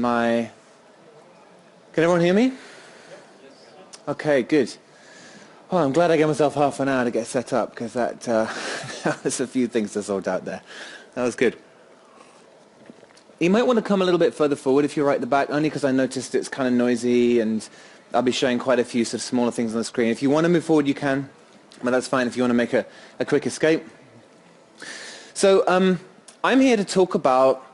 Can everyone hear me? Okay, good. Well, I'm glad I gave myself half an hour to get set up, because that was a few things to sort out there. That was good. You might want to come a little bit further forward if you're right at the back, only because I noticed it's kind of noisy, and I'll be showing quite a few sort of smaller things on the screen. If you want to move forward, you can, but that's fine if you want to make a quick escape. So I'm here to talk about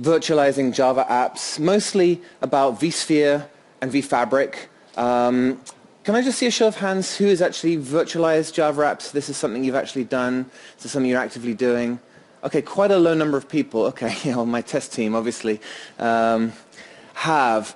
virtualizing Java apps, mostly about vSphere and vFabric. Can I just see a show of hands who has actually virtualized Java apps? This is something you've actually done. This is something you're actively doing. Okay, quite a low number of people. Okay, yeah, well, my test team obviously have.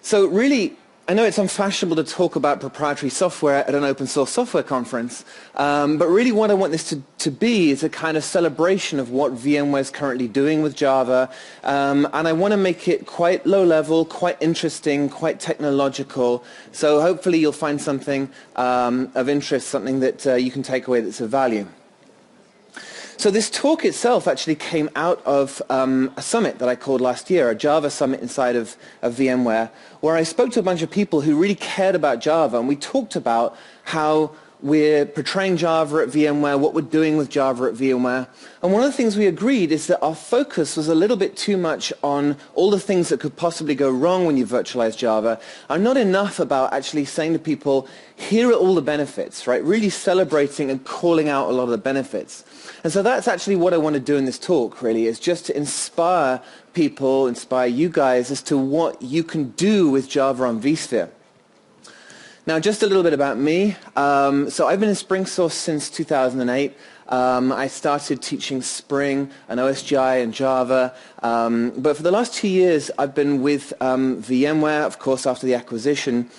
So really, I know it's unfashionable to talk about proprietary software at an open source software conference, but really what I want this to be is a kind of celebration of what VMware is currently doing with Java, and I want to make it quite low level, quite interesting, quite technological, so hopefully you'll find something of interest, something that you can take away that's of value. So this talk itself actually came out of a summit that I called last year, a Java summit inside of VMware, where I spoke to a bunch of people who really cared about Java, and we talked about how we're portraying Java at VMware, what we're doing with Java at VMware. And one of the things we agreed is that our focus was a little bit too much on all the things that could possibly go wrong when you virtualize Java, and not enough about actually saying to people, here are all the benefits, right? Really celebrating and calling out a lot of the benefits. And so that's actually what I want to do in this talk, really, is just to inspire people, inspire you guys as to what you can do with Java on vSphere. Now, just a little bit about me. So I've been in SpringSource since 2008. I started teaching Spring and OSGI and Java. But for the last 2 years, I've been with VMware, of course, after the acquisition,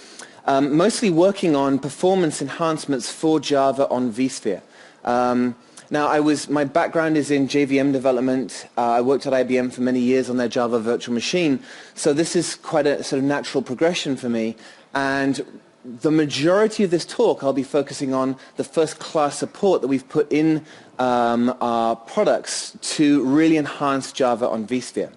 mostly working on performance enhancements for Java on vSphere. Now, my background is in JVM development. I worked at IBM for many years on their Java virtual machine. So this is quite a sort of natural progression for me. And the majority of this talk, I'll be focusing on the first-class support that we've put in our products to really enhance Java on vSphere.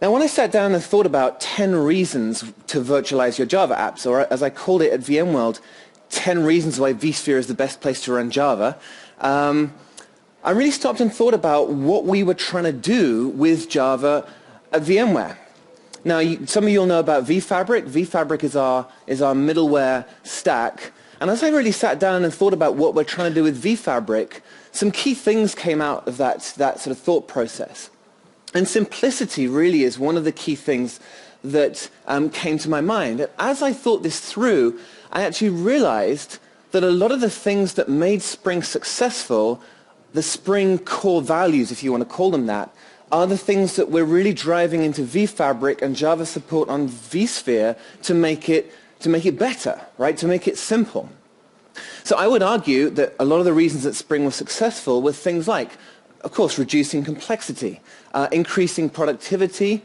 Now, when I sat down and thought about 10 reasons to virtualize your Java apps, or as I called it at VMworld, 10 reasons why vSphere is the best place to run Java, I really stopped and thought about what we were trying to do with Java at VMware. Now, some of you will know about vFabric. vFabric is our middleware stack. And as I really sat down and thought about what we're trying to do with vFabric, some key things came out of that sort of thought process. And simplicity really is one of the key things that came to my mind. As I thought this through, I actually realized that a lot of the things that made Spring successful, the Spring core values, if you want to call them that, are the things that we're really driving into vFabric and Java support on vSphere to make it better, right? To make it simple. So I would argue that a lot of the reasons that Spring was successful were things like, of course, reducing complexity, increasing productivity,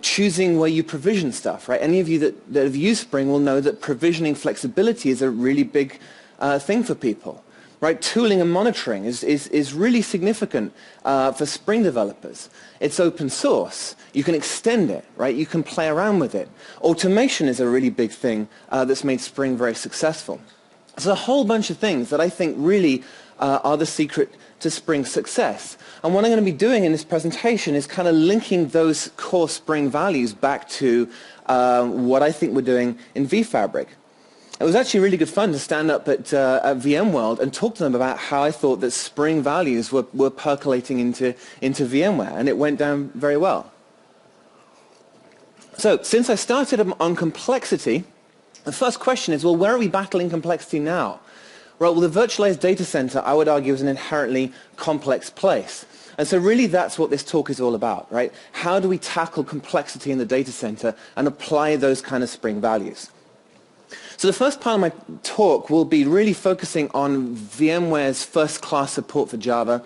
choosing where you provision stuff, right? Any of you that have used Spring will know that provisioning flexibility is a really big thing for people. Right, tooling and monitoring is really significant for Spring developers. It's open source. You can extend it, right? You can play around with it. Automation is a really big thing that's made Spring very successful. So a whole bunch of things that I think really are the secret to Spring's success. And what I'm going to be doing in this presentation is kind of linking those core Spring values back to what I think we're doing in vFabric. It was actually really good fun to stand up at VMworld and talk to them about how I thought that Spring values were percolating into VMware, and it went down very well. So since I started on complexity, the first question is, well, where are we battling complexity now? Well, the virtualized data center, I would argue, is an inherently complex place. And so really that's what this talk is all about, right? How do we tackle complexity in the data center and apply those kind of Spring values? So the first part of my talk will be really focusing on VMware's first-class support for Java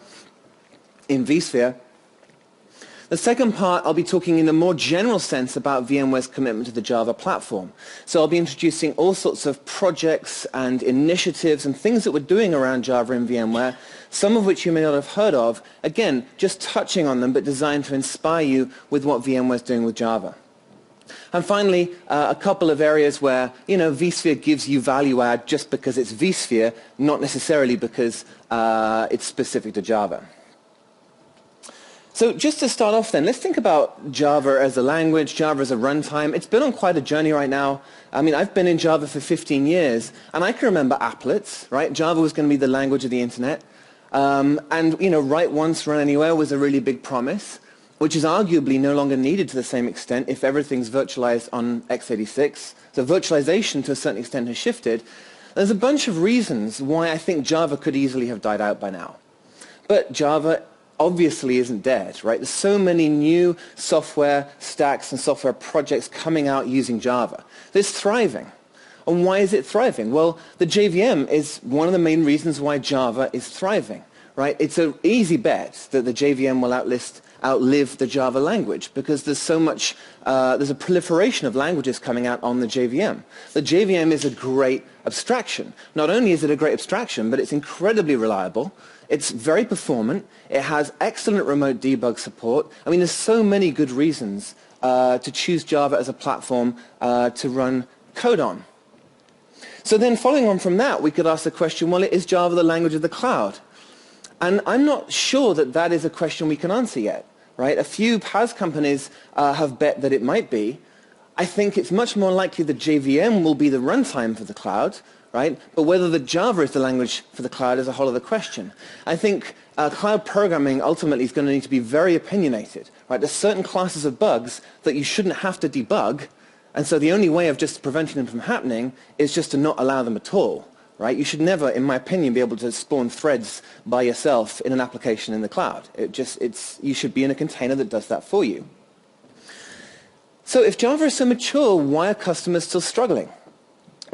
in vSphere. The second part, I'll be talking in a more general sense about VMware's commitment to the Java platform. So I'll be introducing all sorts of projects and initiatives and things that we're doing around Java in VMware, some of which you may not have heard of, again, just touching on them, but designed to inspire you with what VMware's doing with Java. And finally, a couple of areas where, vSphere gives you value add just because it's vSphere, not necessarily because it's specific to Java. So just to start off then, let's think about Java as a language, Java as a runtime. It's been on quite a journey right now. I mean, I've been in Java for 15 years, and I can remember applets, right? Java was going to be the language of the internet. Write once, run anywhere was a really big promise, which is arguably no longer needed to the same extent if everything's virtualized on x86. So virtualization to a certain extent has shifted. There's a bunch of reasons why I think Java could easily have died out by now. But Java obviously isn't dead, right? There's so many new software stacks and software projects coming out using Java. It's thriving. And why is it thriving? Well, the JVM is one of the main reasons why Java is thriving, right? It's an easy bet that the JVM will outlive the Java language because there's so much, there's a proliferation of languages coming out on the JVM. The JVM is a great abstraction. Not only is it a great abstraction, but it's incredibly reliable. It's very performant. It has excellent remote debug support. I mean, there's so many good reasons to choose Java as a platform to run code on. So then following on from that, we could ask the question, well, is Java the language of the cloud? And I'm not sure that that is a question we can answer yet, right? A few PaaS companies have bet that it might be. I think it's much more likely that JVM will be the runtime for the cloud, right? But whether the Java is the language for the cloud is a whole other question. I think cloud programming ultimately is going to need to be very opinionated, right? There's certain classes of bugs that you shouldn't have to debug, and so the only way of just preventing them from happening is just to not allow them at all, right? You should never, in my opinion, be able to spawn threads by yourself in an application in the cloud. You should be in a container that does that for you. So if Java is so mature, why are customers still struggling?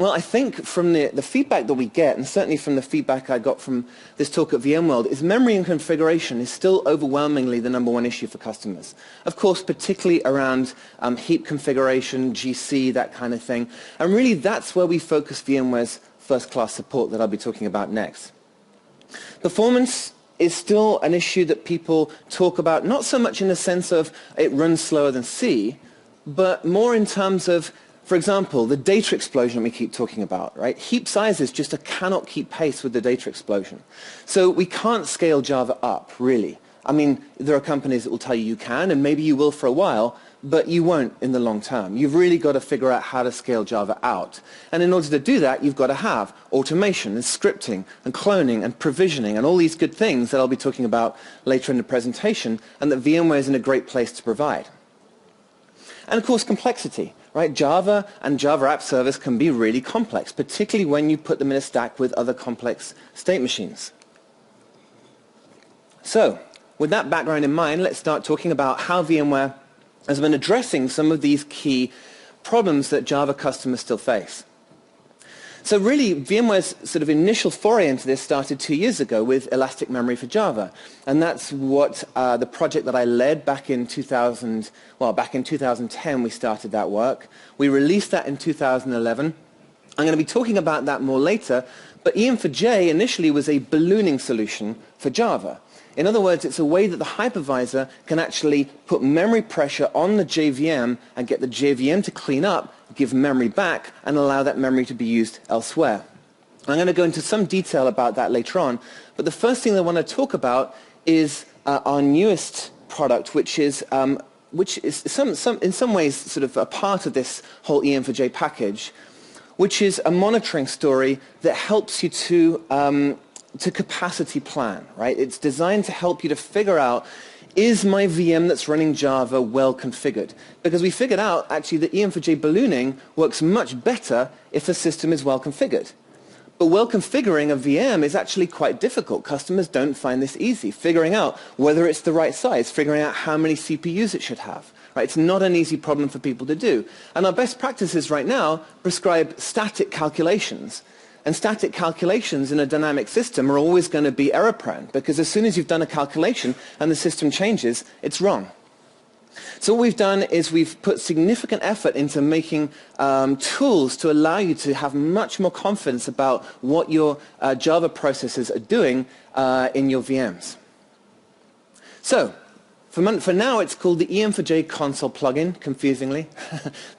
Well, I think from the feedback that we get, and certainly from the feedback I got from this talk at VMworld, is memory and configuration is still overwhelmingly the #1 issue for customers. Of course, particularly around heap configuration, GC, that kind of thing. And really, that's where we focus VMware's first-class support that I'll be talking about next. Performance is still an issue that people talk about, not so much in the sense of it runs slower than C, but more in terms of, for example, the data explosion we keep talking about, right? Heap sizes just cannot keep pace with the data explosion. So we can't scale Java up, really. I mean, there are companies that will tell you you can, and maybe you will for a while, but you won't in the long term. You've really got to figure out how to scale Java out. And in order to do that, you've got to have automation and scripting and cloning and provisioning and all these good things that I'll be talking about later in the presentation, and that VMware is in a great place to provide. And of course, complexity, right? Java and Java App Service can be really complex, particularly when you put them in a stack with other complex state machines. So, with that background in mind, let's start talking about how VMware has been addressing some of these key problems that Java customers still face. So really, VMware's sort of initial foray into this started 2 years ago with Elastic Memory for Java. And that's what the project that I led back in 2010 we started that work. We released that in 2011. I'm going to be talking about that more later, but EM4J initially was a ballooning solution for Java. In other words, it's a way that the hypervisor can actually put memory pressure on the JVM and get the JVM to clean up, give memory back, and allow that memory to be used elsewhere. I'm going to go into some detail about that later on, but the first thing I want to talk about is our newest product, which is in some ways sort of a part of this whole EM4J package, which is a monitoring story that helps you to capacity plan, right? It's designed to help you to figure out, is my VM that's running Java well configured? Because we figured out actually that EM4J ballooning works much better if the system is well configured. But well configuring a VM is actually quite difficult. Customers don't find this easy. Figuring out whether it's the right size, figuring out how many CPUs it should have. Right? It's not an easy problem for people to do. And our best practices right now prescribe static calculations. And static calculations in a dynamic system are always going to be error-prone, because as soon as you've done a calculation and the system changes, it's wrong. So what we've done is we've put significant effort into making tools to allow you to have much more confidence about what your Java processes are doing in your VMs. So for now, it's called the EM4J console plugin, confusingly.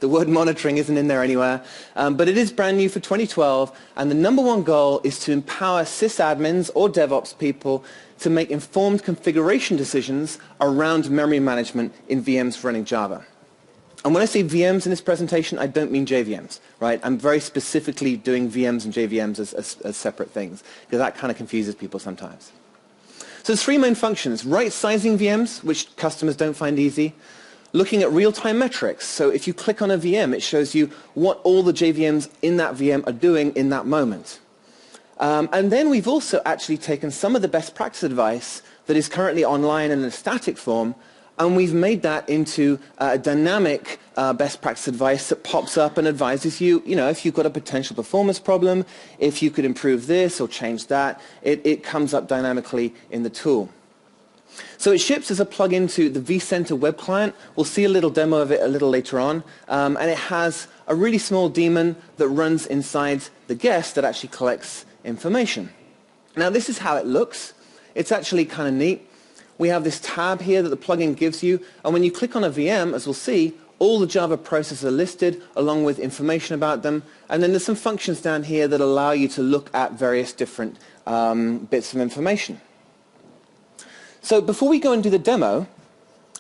The word monitoring isn't in there anywhere. But it is brand new for 2012. And the #1 goal is to empower sysadmins or DevOps people to make informed configuration decisions around memory management in VMs running Java. And when I say VMs in this presentation, I don't mean JVMs, right? I'm very specifically doing VMs and JVMs as separate things, because that kind of confuses people sometimes. So there's 3 main functions: right-sizing VMs, which customers don't find easy; looking at real-time metrics. So if you click on a VM, it shows you what all the JVMs in that VM are doing in that moment. And then we've also actually taken some of the best practice advice that is currently online in a static form, and we've made that into a dynamic best practice advice that pops up and advises you, if you've got a potential performance problem, if you could improve this or change that, it comes up dynamically in the tool. So it ships as a plugin to the vCenter web client. We'll see a little demo of it a little later on. And it has a really small daemon that runs inside the guest that actually collects information. Now this is how it looks. It's actually kind of neat. We have this tab here that the plugin gives you, and when you click on a VM, as we'll see, all the Java processes are listed along with information about them, and then there's some functions down here that allow you to look at various different bits of information. So before we go and do the demo,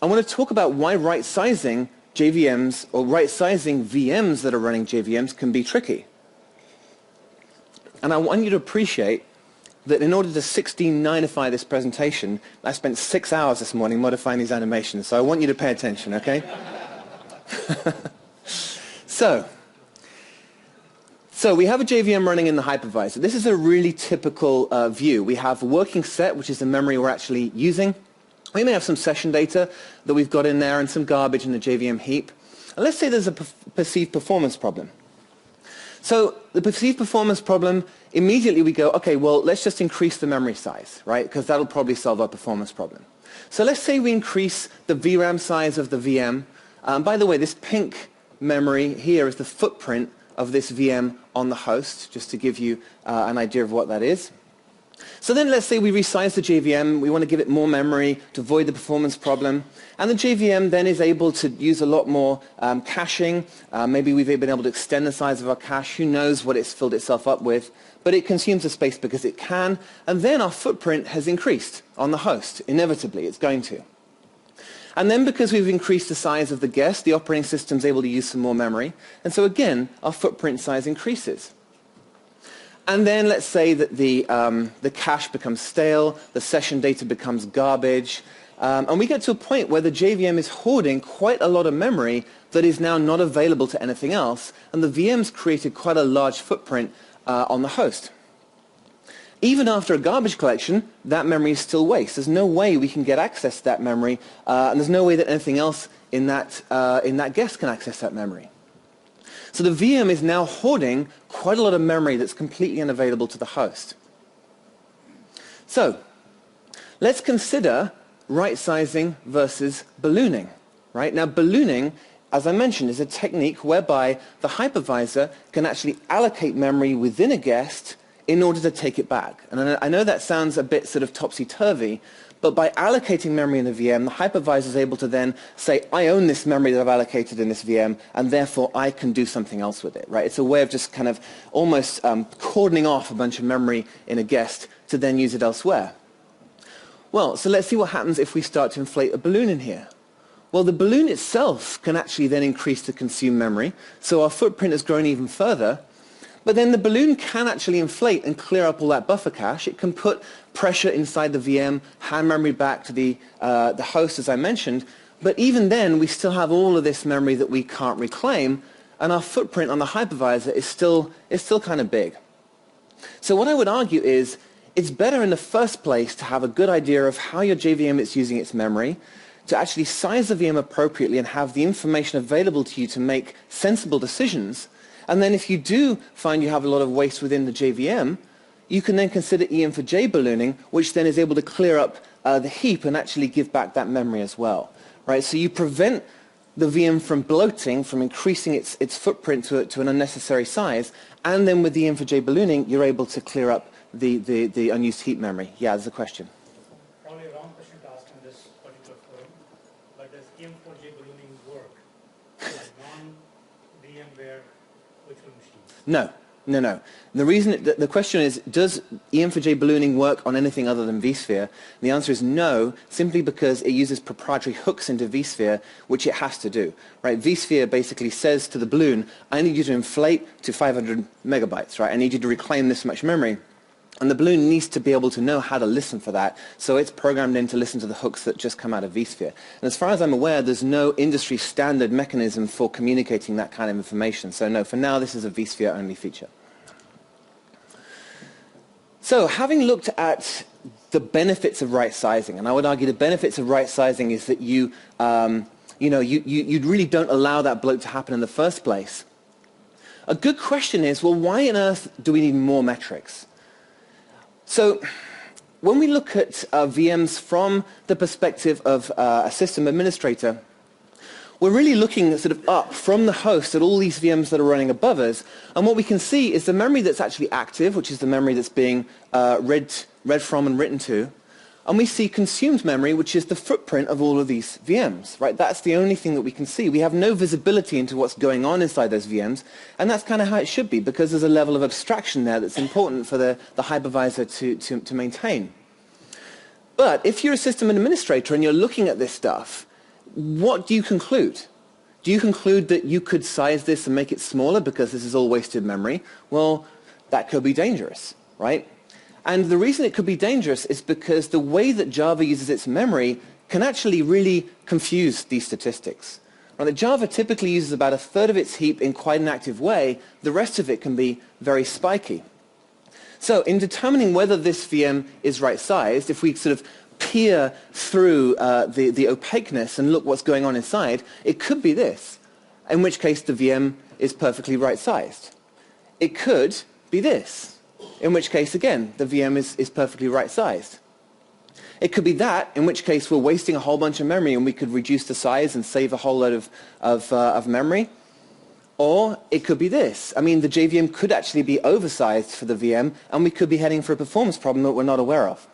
I want to talk about why right-sizing JVMs or right-sizing VMs that are running JVMs can be tricky. And I want you to appreciate that in order to 16.9ify this presentation, I spent 6 hours this morning modifying these animations, so I want you to pay attention, okay? So we have a JVM running in the hypervisor. This is a really typical view. We have a working set, which is the memory we're actually using. We may have some session data that we've got in there and some garbage in the JVM heap. And let's say there's a perceived performance problem. So the perceived performance problem, immediately we go, okay, well, let's just increase the memory size, right? Because that'll probably solve our performance problem. So let's say we increase the VRAM size of the VM. By the way, this pink memory here is the footprint of this VM on the host, just to give you an idea of what that is. So then let's say we resize the JVM, we want to give it more memory to avoid the performance problem, and the JVM then is able to use a lot more caching. Maybe we've been able to extend the size of our cache, who knows what it's filled itself up with, but it consumes the space because it can, and then our footprint has increased on the host. Inevitably, it's going to. And then because we've increased the size of the guest, the operating system is able to use some more memory, and so again, our footprint size increases. And then let's say that the cache becomes stale, the session data becomes garbage, and we get to a point where the JVM is hoarding quite a lot of memory that is now not available to anything else, and the VM's created quite a large footprint on the host. Even after a garbage collection, that memory is still waste. There's no way we can get access to that memory, and there's no way that anything else in that guest can access that memory. So the VM is now hoarding quite a lot of memory that's completely unavailable to the host. So let's consider right-sizing versus ballooning. Right? Now ballooning, as I mentioned, is a technique whereby the hypervisor can actually allocate memory within a guest in order to take it back. And I know that sounds a bit sort of topsy-turvy, but by allocating memory in the VM, the hypervisor is able to then say, I own this memory that I've allocated in this VM, and therefore I can do something else with it. Right? It's a way of just kind of almost cordoning off a bunch of memory in a guest to then use it elsewhere. Well, so let's see what happens if we start to inflate a balloon in here. Well, the balloon itself can actually then increase the consumed memory, so our footprint has grown even further. But then the balloon can actually inflate and clear up all that buffer cache. It can put pressure inside the VM, hand memory back to the host, as I mentioned. But even then, we still have all of this memory that we can't reclaim, and our footprint on the hypervisor is still kind of big. So what I would argue is it's better in the first place to have a good idea of how your JVM is using its memory, to actually size the VM appropriately and have the information available to you to make sensible decisions. And then if you do find you have a lot of waste within the JVM, you can then consider EM4J ballooning, which then is able to clear up the heap and actually give back that memory as well. right? So you prevent the VM from bloating, from increasing its footprint to an unnecessary size, and then with the EM4J ballooning, you're able to clear up the unused heap memory. Yeah, there's a question. Probably a wrong question to ask in this particular forum, but does EM4J ballooning work with non-VMware virtual machines? No. No, no. The reason, the question is, does EM4J ballooning work on anything other than vSphere? And the answer is no, simply because it uses proprietary hooks into vSphere, which it has to do. Right? vSphere basically says to the balloon, I need you to inflate to 500 megabytes. Right? I need you to reclaim this much memory. And the balloon needs to be able to know how to listen for that, so it's programmed in to listen to the hooks that just come out of vSphere. And as far as I'm aware, there's no industry standard mechanism for communicating that kind of information. So no, for now, this is a vSphere-only feature. So having looked at the benefits of right-sizing, and I would argue the benefits of right-sizing is that you really don't allow that bloat to happen in the first place. A good question is, well, why on earth do we need more metrics? So when we look at VMs from the perspective of a system administrator, we're really looking sort of up from the host at all these VMs that are running above us, and what we can see is the memory that's actually active, which is the memory that's being read from and written to, and we see consumed memory, which is the footprint of all of these VMs. Right? That's the only thing that we can see. We have no visibility into what's going on inside those VMs, and that's kind of how it should be, because there's a level of abstraction there that's important for the hypervisor to maintain. But if you're a system administrator and you're looking at this stuff, what do you conclude? Do you conclude that you could size this and make it smaller because this is all wasted memory? Well, that could be dangerous, right? And the reason it could be dangerous is because the way that Java uses its memory can actually really confuse these statistics. Right? Java typically uses about a third of its heap in quite an active way. The rest of it can be very spiky. So in determining whether this VM is right-sized, if we sort of peer through the opaqueness and look what's going on inside, it could be this, in which case the VM is perfectly right-sized. It could be this, in which case, again, the VM is perfectly right-sized. It could be that, in which case we're wasting a whole bunch of memory and we could reduce the size and save a whole load of memory. Or it could be this. I mean, the JVM could actually be oversized for the VM, and we could be heading for a performance problem that we're not aware of.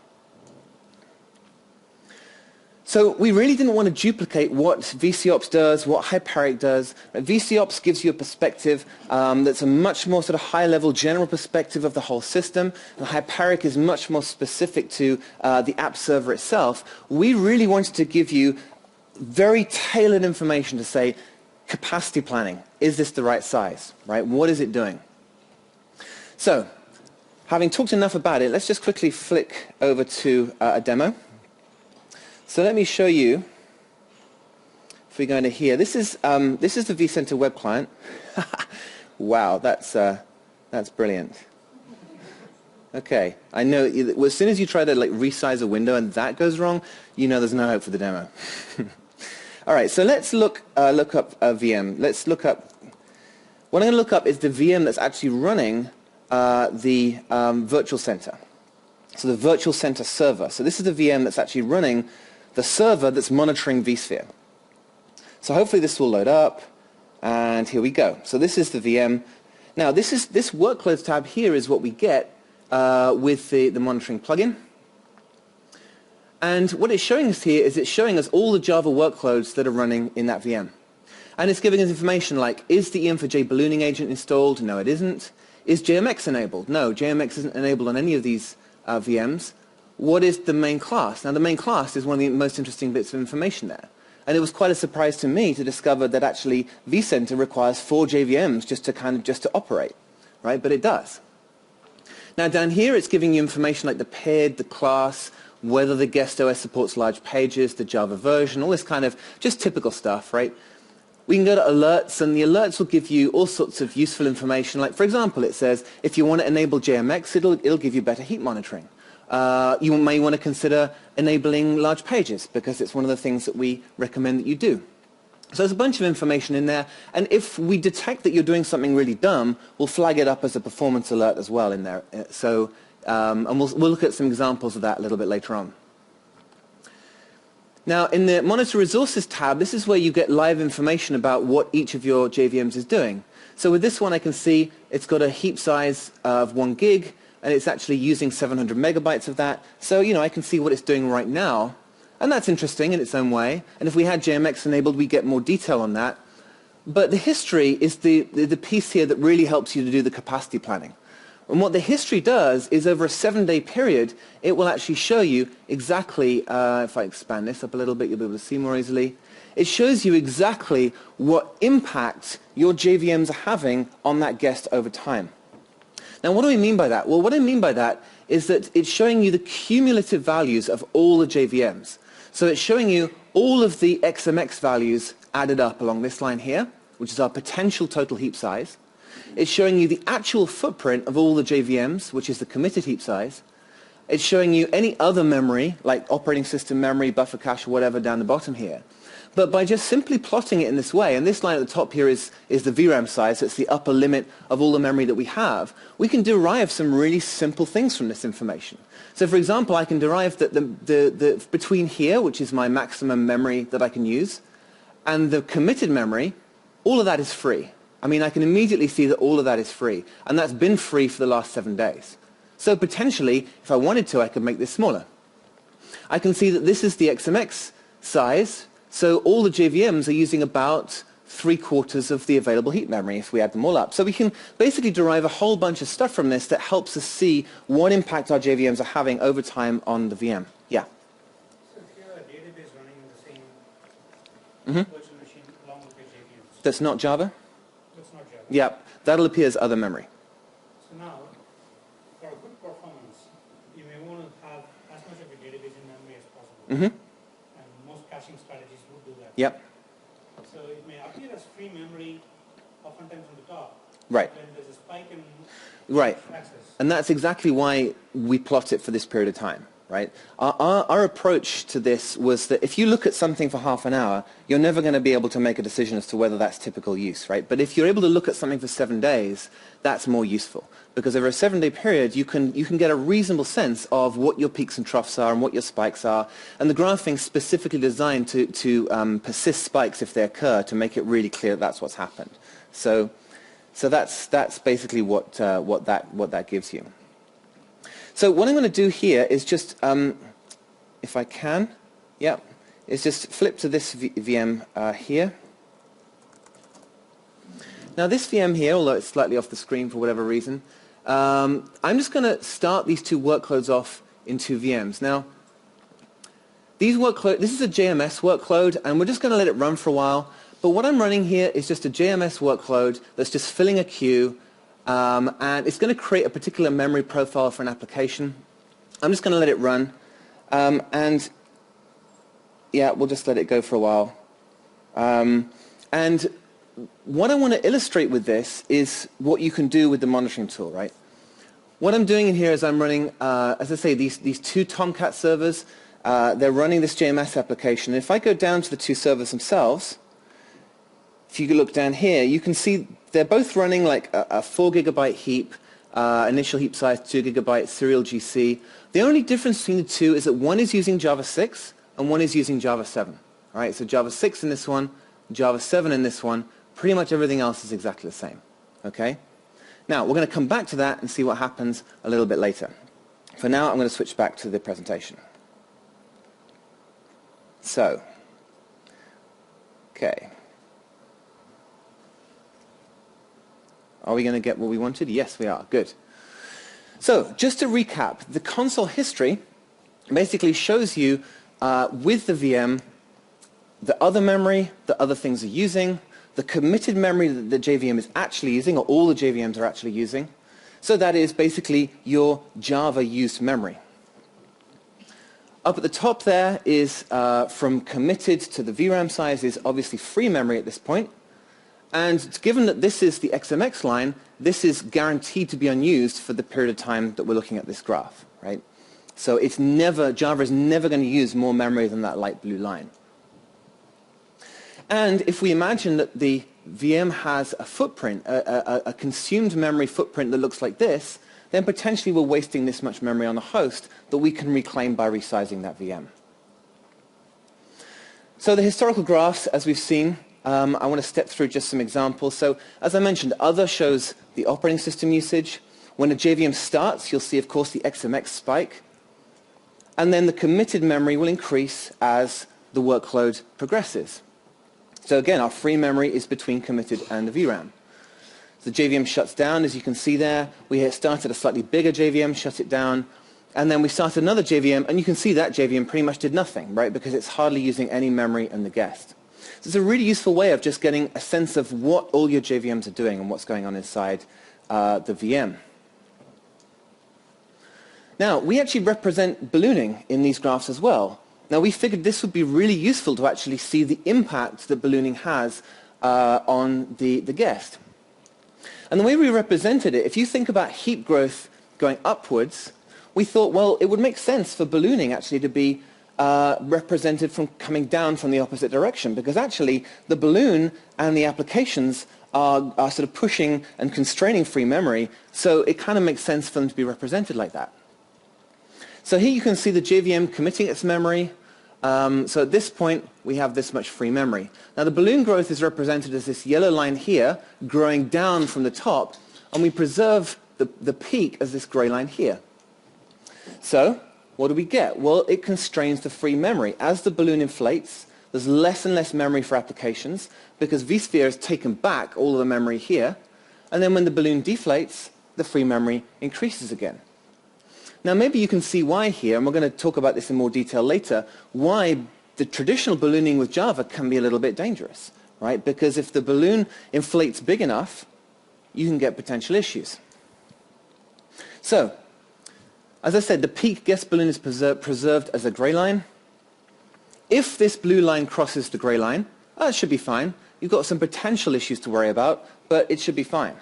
So we really didn't want to duplicate what VCOps does, what Hyperic does. VCOps gives you a perspective that's a much more sort of high-level general perspective of the whole system. And Hyperic is much more specific to the app server itself. We really wanted to give you very tailored information to say, capacity planning, is this the right size? Right? What is it doing? So having talked enough about it, let's just quickly flick over to a demo. So let me show you, if we go into here, this is the vCenter web client. Wow, that's brilliant. Okay, I know, as soon as you try to resize a window and that goes wrong, you know there's no hope for the demo. All right, so let's look up a VM. Let's look up, what I'm going to look up is the VM that's actually running the virtual center. So the virtual center server. So this is the VM that's actually running the server that's monitoring vSphere. So hopefully this will load up, and here we go. So this is the VM. Now this workloads tab here is what we get with the monitoring plugin. And what it's showing us here is it's showing us all the Java workloads that are running in that VM. And it's giving us information like, is the EM4J ballooning agent installed? No, it isn't. Is JMX enabled? No, JMX isn't enabled on any of these VMs. What is the main class? Now the main class is one of the most interesting bits of information there. And it was quite a surprise to me to discover that actually vCenter requires 4 JVMs just to operate, right? But it does. Now down here it's giving you information like the PID, the class, whether the guest OS supports large pages, the Java version, all this kind of just typical stuff, right? We can go to alerts, and the alerts will give you all sorts of useful information. Like, for example, it says if you want to enable JMX, it'll give you better heap monitoring. You may want to consider enabling large pages because it's one of the things that we recommend that you do. So there's a bunch of information in there, and if we detect that you're doing something really dumb, we'll flag it up as a performance alert as well in there. So, and we'll look at some examples of that a little bit later on. Now, in the Monitor Resources tab, this is where you get live information about what each of your JVMs is doing. So with this one, I can see it's got a heap size of 1 gig, and it's actually using 700 megabytes of that. So, I can see what it's doing right now. And that's interesting in its own way. And if we had JMX enabled, we get more detail on that. But the history is the piece here that really helps you to do the capacity planning. And what the history does is over a 7-day period, it will actually show you exactly, if I expand this up a little bit, you'll be able to see more easily. It shows you exactly what impact your JVMs are having on that guest over time. Now, what do we mean by that? Well, what I mean by that is that it's showing you the cumulative values of all the JVMs. So it's showing you all of the XMX values added up along this line here, which is our potential total heap size. It's showing you the actual footprint of all the JVMs, which is the committed heap size. It's showing you any other memory, like operating system memory, buffer cache, or whatever down the bottom here. But by just simply plotting it in this way, and this line at the top here is the VRAM size, so it's the upper limit of all the memory that we have, we can derive some really simple things from this information. So for example, I can derive that the between here, which is my maximum memory that I can use, and the committed memory, all of that is free. I mean, I can immediately see that all of that is free, and that's been free for the last 7 days. So potentially, if I wanted to, I could make this smaller. I can see that this is the XMX size, so all the JVMs are using about 3/4 of the available heap memory if we add them all up. So we can basically derive a whole bunch of stuff from this that helps us see what impact our JVMs are having over time on the VM. Yeah? So if you have a database running in the same Mm-hmm. virtual machine along with your JVMs, That's not Java? that's not Java. Yeah, that'll appear as other memory. So now, for a good performance, you may want to have as much of your database in memory as possible. Mm-hmm. And most caching strategies would do that. Yep. So it may appear as free memory oftentimes on the top. Right. When there's a spike in Right. access. And that's exactly why we plot it for this period of time, right? Our approach to this was that if you look at something for half an hour, you're never going to be able to make a decision as to whether that's typical use, right? But if you're able to look at something for 7 days, that's more useful. Because over a 7-day period, you can get a reasonable sense of what your peaks and troughs are and what your spikes are. And the graphing is specifically designed to persist spikes if they occur to make it really clear that that's what's happened. So that's basically what that gives you. So what I'm going to do here is just, if I can, is just flip to this VM here. Now this VM here, although it's slightly off the screen for whatever reason, I'm just going to start these 2 workloads off in 2 VMs. Now, this is a JMS workload, and we're just going to let it run for a while. But what I'm running here is just a JMS workload that's just filling a queue, and it's going to create a particular memory profile for an application. I'm just going to let it run, and yeah, we'll just let it go for a while. And what I want to illustrate with this is what you can do with the monitoring tool, right? What I'm doing in here is I'm running, as I say, these 2 Tomcat servers. They're running this JMS application. If I go down to the 2 servers themselves, if you look down here, you can see they're both running like a 4 gigabyte heap, initial heap size, 2 gigabyte serial GC. The only difference between the 2 is that one is using Java 6 and one is using Java 7. All right, so Java 6 in this one, Java 7 in this one. Pretty much everything else is exactly the same. Okay? Now, we're going to come back to that and see what happens a little bit later. For now, I'm going to switch back to the presentation. So, okay. Are we going to get what we wanted? Yes, we are. Good. So, just to recap, the console history basically shows you, with the VM, the other memory that other things are using, the committed memory that the JVM is actually using, or all the JVMs are actually using. So that is basically your Java used memory. Up at the top there is from committed to the VRAM size is obviously free memory at this point. And given that this is the XMX line, this is guaranteed to be unused for the period of time that we're looking at this graph, right? So it's never, Java is never going to use more memory than that light blue line. And if we imagine that the VM has a footprint, a consumed memory footprint that looks like this, then potentially we're wasting this much memory on the host that we can reclaim by resizing that VM. So the historical graphs, as we've seen, I want to step through just some examples. So as I mentioned, other shows the operating system usage. When a JVM starts, you'll see, of course, the XMX spike. And then the committed memory will increase as the workload progresses. So again, our free memory is between committed and the VRAM. The JVM shuts down, as you can see there. We started a slightly bigger JVM, shut it down. And then we started another JVM, and you can see that JVM pretty much did nothing, right? Because it's hardly using any memory in the guest. So it's a really useful way of just getting a sense of what all your JVMs are doing and what's going on inside the VM. Now, we actually represent ballooning in these graphs as well. Now, we figured this would be really useful to actually see the impact that ballooning has on the guest. And the way we represented it, if you think about heap growth going upwards, we thought, well, it would make sense for ballooning actually to be represented from coming down from the opposite direction, because actually the balloon and the applications are sort of pushing and constraining free memory, so it kind of makes sense for them to be represented like that. So here you can see the JVM committing its memory. So at this point, we have this much free memory. Now the balloon growth is represented as this yellow line here, growing down from the top, and we preserve the peak as this gray line here. So what do we get? Well, it constrains the free memory. As the balloon inflates, there's less and less memory for applications because vSphere has taken back all of the memory here. And then when the balloon deflates, the free memory increases again. Now maybe you can see why here, and we're going to talk about this in more detail later, why the traditional ballooning with Java can be a little bit dangerous, right? Because if the balloon inflates big enough, you can get potential issues. So, as I said, the peak guest balloon is preserved as a gray line. If this blue line crosses the gray line, it should be fine. You've got some potential issues to worry about, but it should be fine.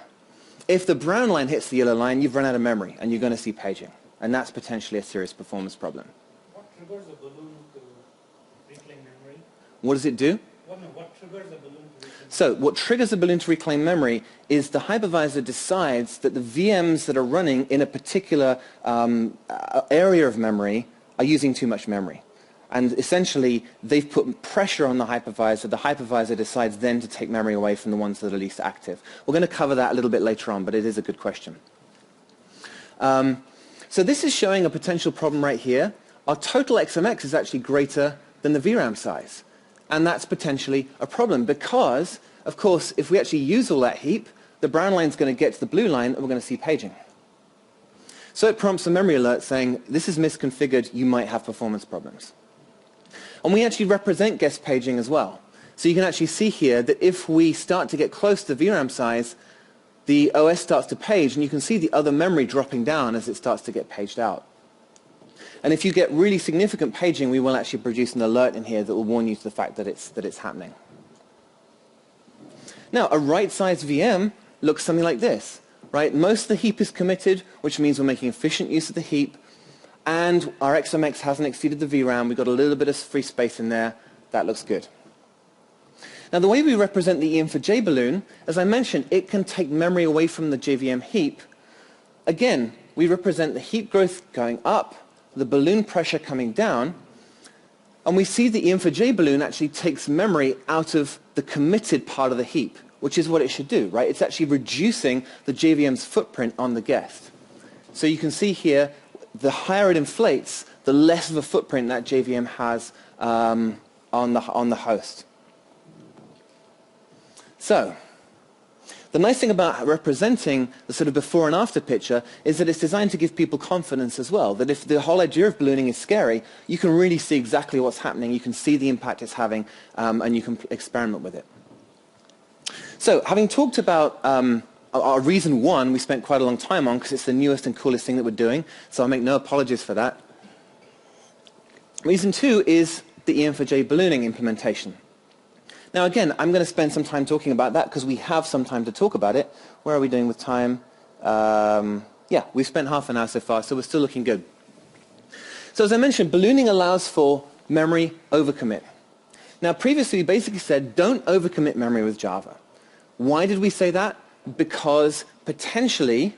If the brown line hits the yellow line, you've run out of memory, and you're going to see paging. And that's potentially a serious performance problem. What triggers a balloon to reclaim memory? What does it do? What triggers a balloon to reclaim memory? So what triggers a balloon to reclaim memory is the hypervisor decides that the VMs that are running in a particular area of memory are using too much memory. And essentially, they've put pressure on the hypervisor decides then to take memory away from the ones that are least active. We're going to cover that a little bit later on, but it is a good question. So this is showing a potential problem right here. Our total XMX is actually greater than the VRAM size. And that's potentially a problem because, of course, if we actually use all that heap, the brown line is going to get to the blue line and we're going to see paging. So it prompts a memory alert saying, this is misconfigured, you might have performance problems. And we actually represent guest paging as well. So you can actually see here that if we start to get close to the VRAM size, the OS starts to page, and you can see the other memory dropping down as it starts to get paged out. And if you get really significant paging, we will actually produce an alert in here that will warn you to the fact that it's happening. Now, a right-sized VM looks something like this, right? Most of the heap is committed, which means we're making efficient use of the heap, and our XMX hasn't exceeded the VRAM. We've got a little bit of free space in there. That looks good. Now, the way we represent the EM4J balloon, as I mentioned, it can take memory away from the JVM heap. Again, we represent the heap growth going up, the balloon pressure coming down, and we see the EM4J balloon actually takes memory out of the committed part of the heap, which is what it should do, right? It's actually reducing the JVM's footprint on the guest. So you can see here, the higher it inflates, the less of a footprint that JVM has on the host. So, the nice thing about representing the sort of before and after picture is that it's designed to give people confidence as well, that if the whole idea of ballooning is scary, you can really see exactly what's happening, you can see the impact it's having, and you can experiment with it. So, having talked about our reason one, we spent quite a long time on because it's the newest and coolest thing that we're doing, so I'll make no apologies for that. Reason two is the EM4J ballooning implementation. Now again, I'm going to spend some time talking about that because we have some time to talk about it. Where are we doing with time? Yeah, we've spent half an hour so far, so we're still looking good. So as I mentioned, ballooning allows for memory overcommit. Now previously we basically said don't overcommit memory with Java. Why did we say that? Because potentially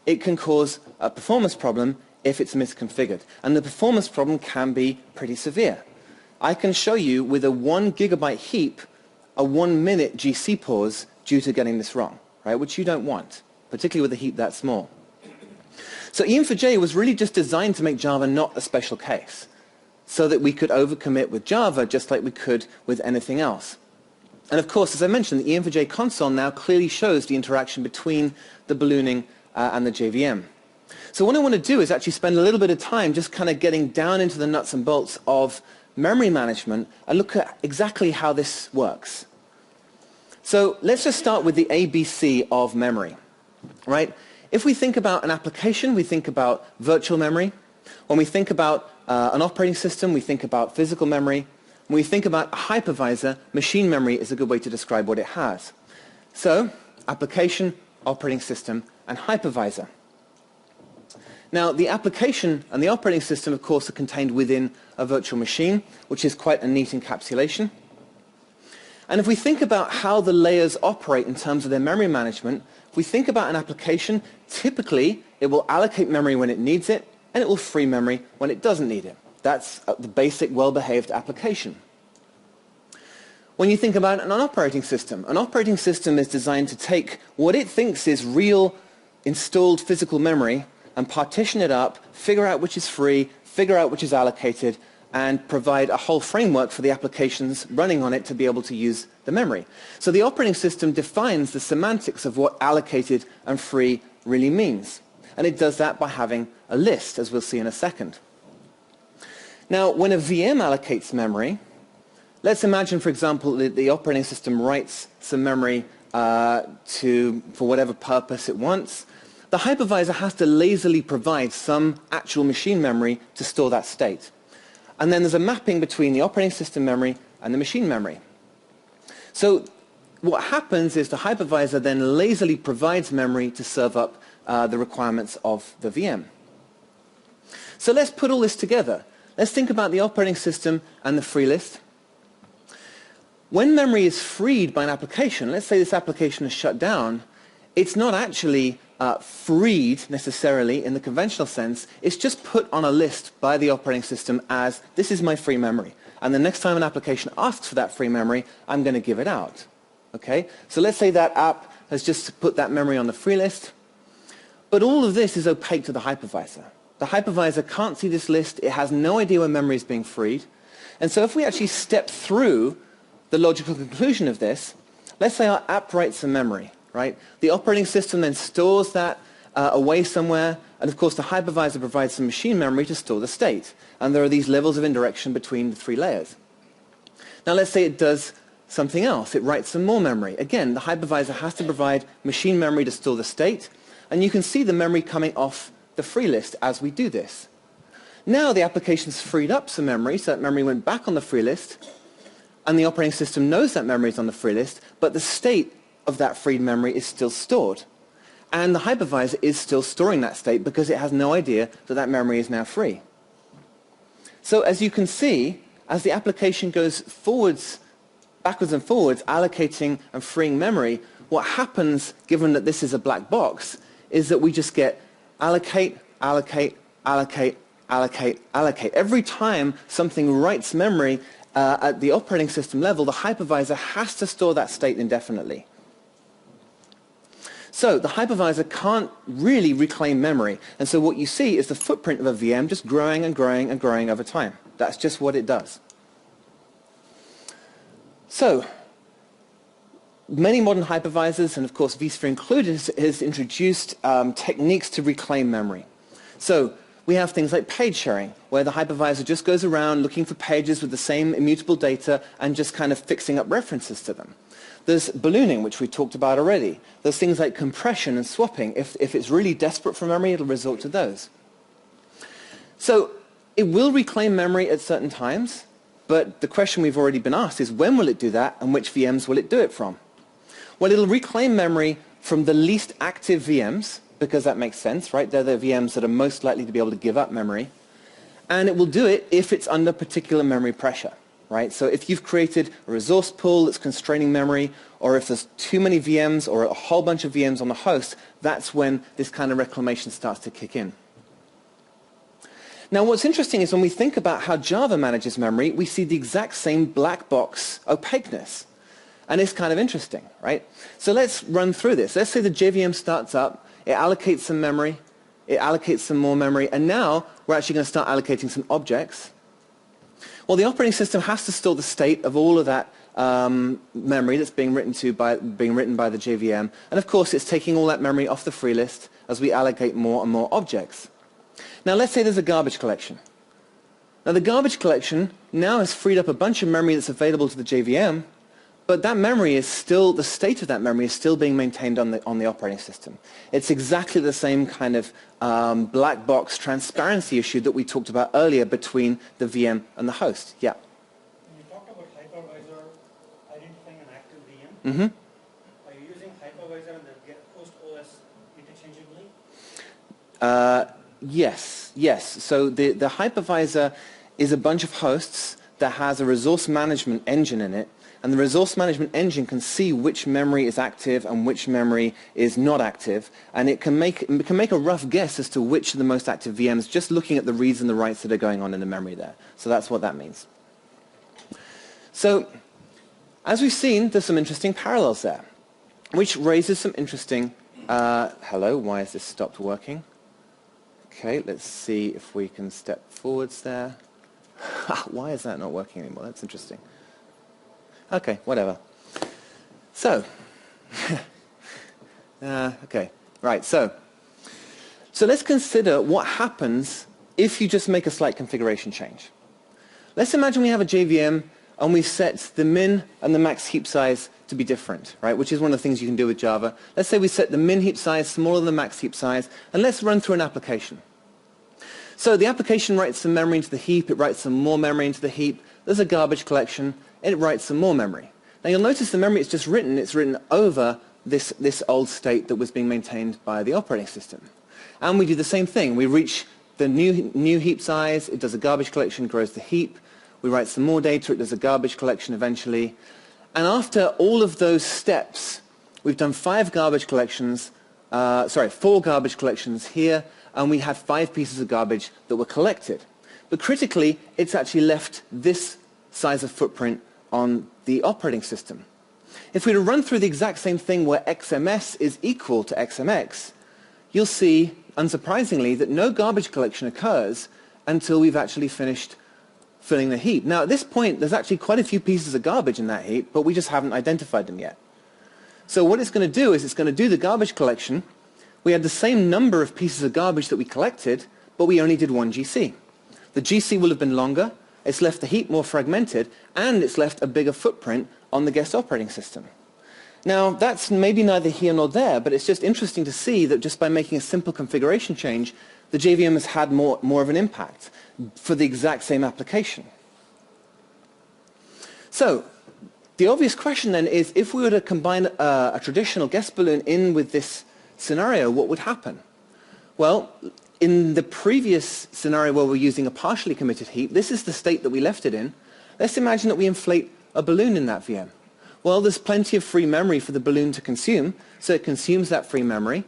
it can cause a performance problem if it's misconfigured. And the performance problem can be pretty severe. I can show you with a 1 gigabyte heap a 1 minute GC pause due to getting this wrong, right? Which you don't want, particularly with a heap that small. So EM4J was really just designed to make Java not a special case, so that we could overcommit with Java just like we could with anything else. And of course, as I mentioned, the EM4J console now clearly shows the interaction between the ballooning and the JVM. So what I want to do is actually spend a little bit of time just kind of getting down into the nuts and bolts of memory management and look at exactly how this works. So let's just start with the ABC of memory, right? If we think about an application, we think about virtual memory. When we think about an operating system, we think about physical memory. When we think about a hypervisor, machine memory is a good way to describe what it has. So, application, operating system, and hypervisor. Now, the application and the operating system, of course, are contained within a virtual machine, which is quite a neat encapsulation. And if we think about how the layers operate in terms of their memory management, if we think about an application, typically it will allocate memory when it needs it, and it will free memory when it doesn't need it. That's the basic well-behaved application. When you think about an operating system is designed to take what it thinks is real installed physical memory and partition it up, figure out which is free, figure out which is allocated, and provide a whole framework for the applications running on it to be able to use the memory. So the operating system defines the semantics of what allocated and free really means. And it does that by having a list, as we'll see in a second. Now, when a VM allocates memory, let's imagine, for example, that the operating system writes some memory for whatever purpose it wants. The hypervisor has to lazily provide some actual machine memory to store that state. And then there's a mapping between the operating system memory and the machine memory. So what happens is the hypervisor then lazily provides memory to serve up the requirements of the VM. So let's put all this together. Let's think about the operating system and the free list. When memory is freed by an application, let's say this application is shut down, it's not actually freed necessarily in the conventional sense. It's just put on a list by the operating system as, this is my free memory. And the next time an application asks for that free memory, I'm going to give it out. Okay? So let's say that app has just put that memory on the free list. But all of this is opaque to the hypervisor. The hypervisor can't see this list. It has no idea when memory is being freed. And so if we actually step through the logical conclusion of this, let's say our app writes some memory, right? The operating system then stores that away somewhere, and of course the hypervisor provides some machine memory to store the state. And there are these levels of indirection between the three layers. Now let's say it does something else. It writes some more memory. Again, the hypervisor has to provide machine memory to store the state, and you can see the memory coming off the free list as we do this. Now the application's freed up some memory, so that memory went back on the free list, and the operating system knows that memory is on the free list, but the state of that freed memory is still stored. And the hypervisor is still storing that state because it has no idea that that memory is now free. So as you can see, as the application goes backwards and forwards, allocating and freeing memory, what happens, given that this is a black box, is that we just get allocate, allocate, allocate, allocate, allocate. Every time something writes memory at the operating system level, the hypervisor has to store that state indefinitely. So the hypervisor can't really reclaim memory. And so what you see is the footprint of a VM just growing and growing and growing over time. That's just what it does. So many modern hypervisors, and of course vSphere included, has introduced techniques to reclaim memory. So we have things like page sharing, where the hypervisor just goes around looking for pages with the same immutable data and just kind of fixing up references to them. There's ballooning, which we talked about already. There's things like compression and swapping. If it's really desperate for memory, it'll resort to those. So it will reclaim memory at certain times, but the question we've already been asked is when will it do that and which VMs will it do it from? Well, it'll reclaim memory from the least active VMs, because that makes sense, right? They're the VMs that are most likely to be able to give up memory. And it will do it if it's under particular memory pressure, right? So if you've created a resource pool that's constraining memory, or if there's too many VMs or a whole bunch of VMs on the host, that's when this kind of reclamation starts to kick in. Now what's interesting is when we think about how Java manages memory, we see the exact same black box opaqueness. And it's kind of interesting, right? So let's run through this. Let's say the JVM starts up, it allocates some memory, it allocates some more memory, and now we're actually going to start allocating some objects. Well, the operating system has to store the state of all of that memory that's being written by the JVM, and of course it's taking all that memory off the free list as we allocate more and more objects. Now let's say there's a garbage collection. Now the garbage collection now has freed up a bunch of memory that's available to the JVM, but that memory is still, the state of that memory is still being maintained on the operating system. It's exactly the same kind of black box transparency issue that we talked about earlier between the VM and the host. Yeah? When you talked about hypervisor identifying an active VM, are you using hypervisor and then get host OS interchangeably? Yes. So the hypervisor is a bunch of hosts that has a resource management engine in it, and the resource management engine can see which memory is active and which memory is not active, and it can make a rough guess as to which are the most active VMs just looking at the reads and the writes that are going on in the memory there. So that's what that means. So as we've seen, there's some interesting parallels there, which raises some interesting... hello, why has this stopped working? Okay, let's see if we can step forwards there. Why is that not working anymore? That's interesting. Okay, whatever. So, okay, right, so let's consider what happens if you just make a slight configuration change. Let's imagine we have a JVM and we set the min and the max heap size to be different, right, which is one of the things you can do with Java. Let's say we set the min heap size smaller than the max heap size, and let's run through an application. So the application writes some memory into the heap, it writes some more memory into the heap, there's a garbage collection, and it writes some more memory. Now you'll notice the memory it's written over this old state that was being maintained by the operating system. And we do the same thing. We reach the new heap size, it does a garbage collection, grows the heap, we write some more data, it does a garbage collection eventually. And after all of those steps, we've done 4 garbage collections here, and we have 5 pieces of garbage that were collected. But critically, it's actually left this size of footprint on the operating system. If we were to run through the exact same thing where XMS is equal to XMX, you'll see, unsurprisingly, that no garbage collection occurs until we've actually finished filling the heap. Now, at this point, there's actually quite a few pieces of garbage in that heap, but we just haven't identified them yet. So what it's going to do is it's going to do the garbage collection. We had the same number of pieces of garbage that we collected, but we only did 1 GC. The GC will have been longer, it's left the heap more fragmented, and it's left a bigger footprint on the guest operating system. Now, that's maybe neither here nor there, but it's just interesting to see that just by making a simple configuration change, the JVM has had more of an impact for the exact same application. So, the obvious question then is, if we were to combine a traditional guest balloon in with this scenario, what would happen? Well, in the previous scenario where we're using a partially committed heap, this is the state that we left it in. Let's imagine that we inflate a balloon in that VM. Well, there's plenty of free memory for the balloon to consume, so it consumes that free memory,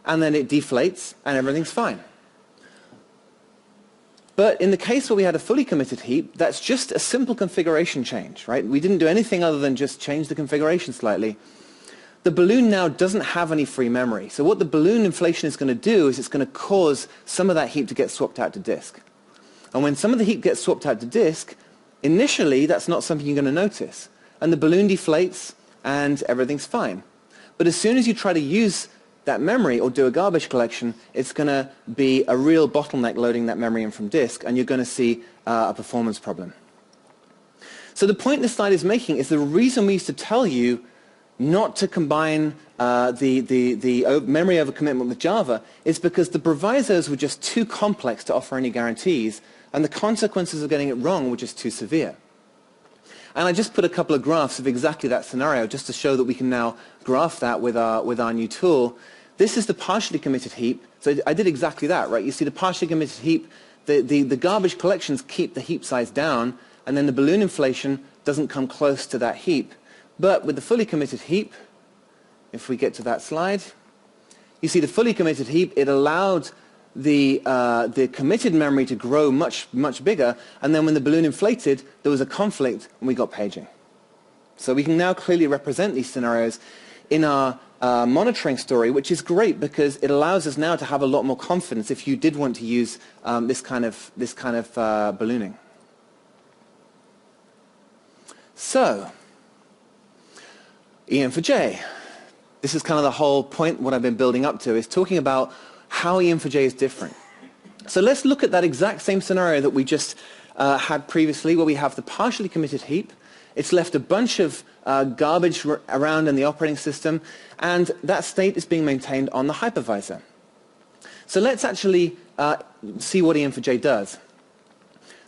and then it deflates, and everything's fine. But in the case where we had a fully committed heap, that's just a simple configuration change, right? We didn't do anything other than just change the configuration slightly. The balloon now doesn't have any free memory. So what the balloon inflation is going to do is it's going to cause some of that heap to get swapped out to disk. And when some of the heap gets swapped out to disk, initially that's not something you're going to notice. And the balloon deflates and everything's fine. But as soon as you try to use that memory or do a garbage collection, it's going to be a real bottleneck loading that memory in from disk, and you're going to see a performance problem. So the point this slide is making is the reason we used to tell you not to combine the memory over commitment with Java is because the provisos were just too complex to offer any guarantees, and the consequences of getting it wrong were just too severe. And I just put a couple of graphs of exactly that scenario just to show that we can now graph that with our new tool. This is the partially committed heap. So I did exactly that, right? You see the partially committed heap, the garbage collections keep the heap size down, and then the balloon inflation doesn't come close to that heap. But with the fully committed heap, if we get to that slide, you see the fully committed heap, it allowed the committed memory to grow much bigger, and then when the balloon inflated, there was a conflict and we got paging. So we can now clearly represent these scenarios in our monitoring story, which is great because it allows us now to have a lot more confidence if you did want to use this kind of ballooning. So, EM4J. This is kind of the whole point, what I've been building up to, is talking about how EM4J is different. So let's look at that exact same scenario that we just had previously, where we have the partially committed heap. It's left a bunch of garbage around in the operating system, and that state is being maintained on the hypervisor. So let's actually see what EM4J does.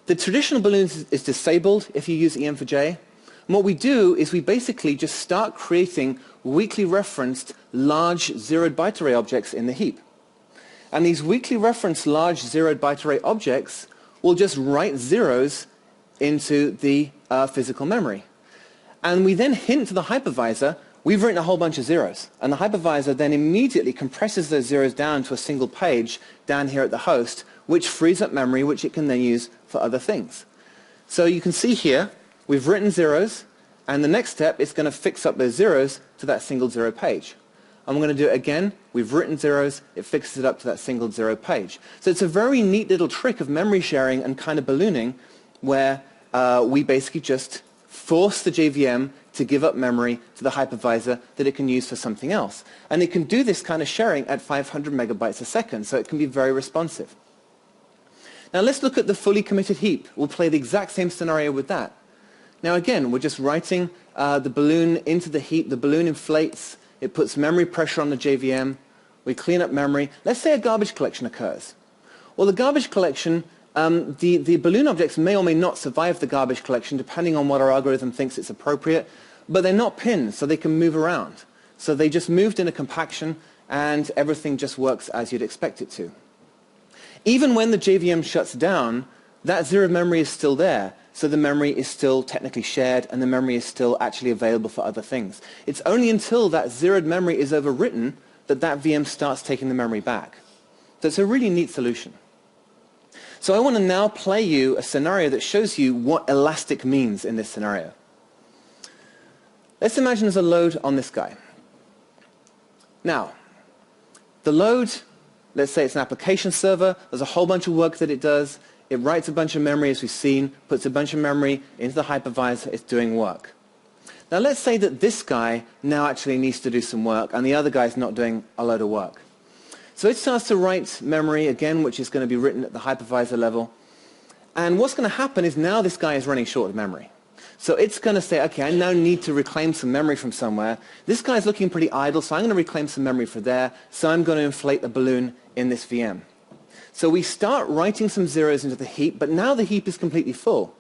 The traditional balloon is disabled if you use EM4J. And what we do is we basically just start creating weakly referenced large zeroed byte array objects in the heap. And these weakly referenced large zeroed byte array objects will just write zeros into the physical memory. And we then hint to the hypervisor, we've written a whole bunch of zeros. And the hypervisor then immediately compresses those zeros down to a single page down here at the host, which frees up memory, which it can then use for other things. So you can see here, we've written zeros, and the next step is going to fix up those zeros to that single zero page. And we're going to do it again. We've written zeros. It fixes it up to that single zero page. So it's a very neat little trick of memory sharing and kind of ballooning where we basically just force the JVM to give up memory to the hypervisor that it can use for something else. And it can do this kind of sharing at 500 megabytes a second, so it can be very responsive. Now let's look at the fully committed heap. We'll play the exact same scenario with that. Now again, we're just writing the balloon into the heap. The balloon inflates. It puts memory pressure on the JVM. We clean up memory. Let's say a garbage collection occurs. Well, the garbage collection, the balloon objects may or may not survive the garbage collection depending on what our algorithm thinks it's appropriate, but they're not pinned, so they can move around. So they just moved in a compaction, and everything just works as you'd expect it to. Even when the JVM shuts down, that zero memory is still there. So the memory is still technically shared, and the memory is still actually available for other things. It's only until that zeroed memory is overwritten that that VM starts taking the memory back. So it's a really neat solution. So I want to now play you a scenario that shows you what elastic means in this scenario. Let's imagine there's a load on this guy. Now, the load, let's say it's an application server. There's a whole bunch of work that it does. It writes a bunch of memory, as we've seen, puts a bunch of memory into the hypervisor. It's doing work. Now let's say that this guy now actually needs to do some work, and the other guy's not doing a load of work. So it starts to write memory again, which is going to be written at the hypervisor level. And what's going to happen is now this guy is running short of memory. So it's going to say, okay, I now need to reclaim some memory from somewhere. This guy's looking pretty idle, so I'm going to reclaim some memory for there. So I'm going to inflate a balloon in this VM. So we start writing some zeros into the heap, but now the heap is completely full.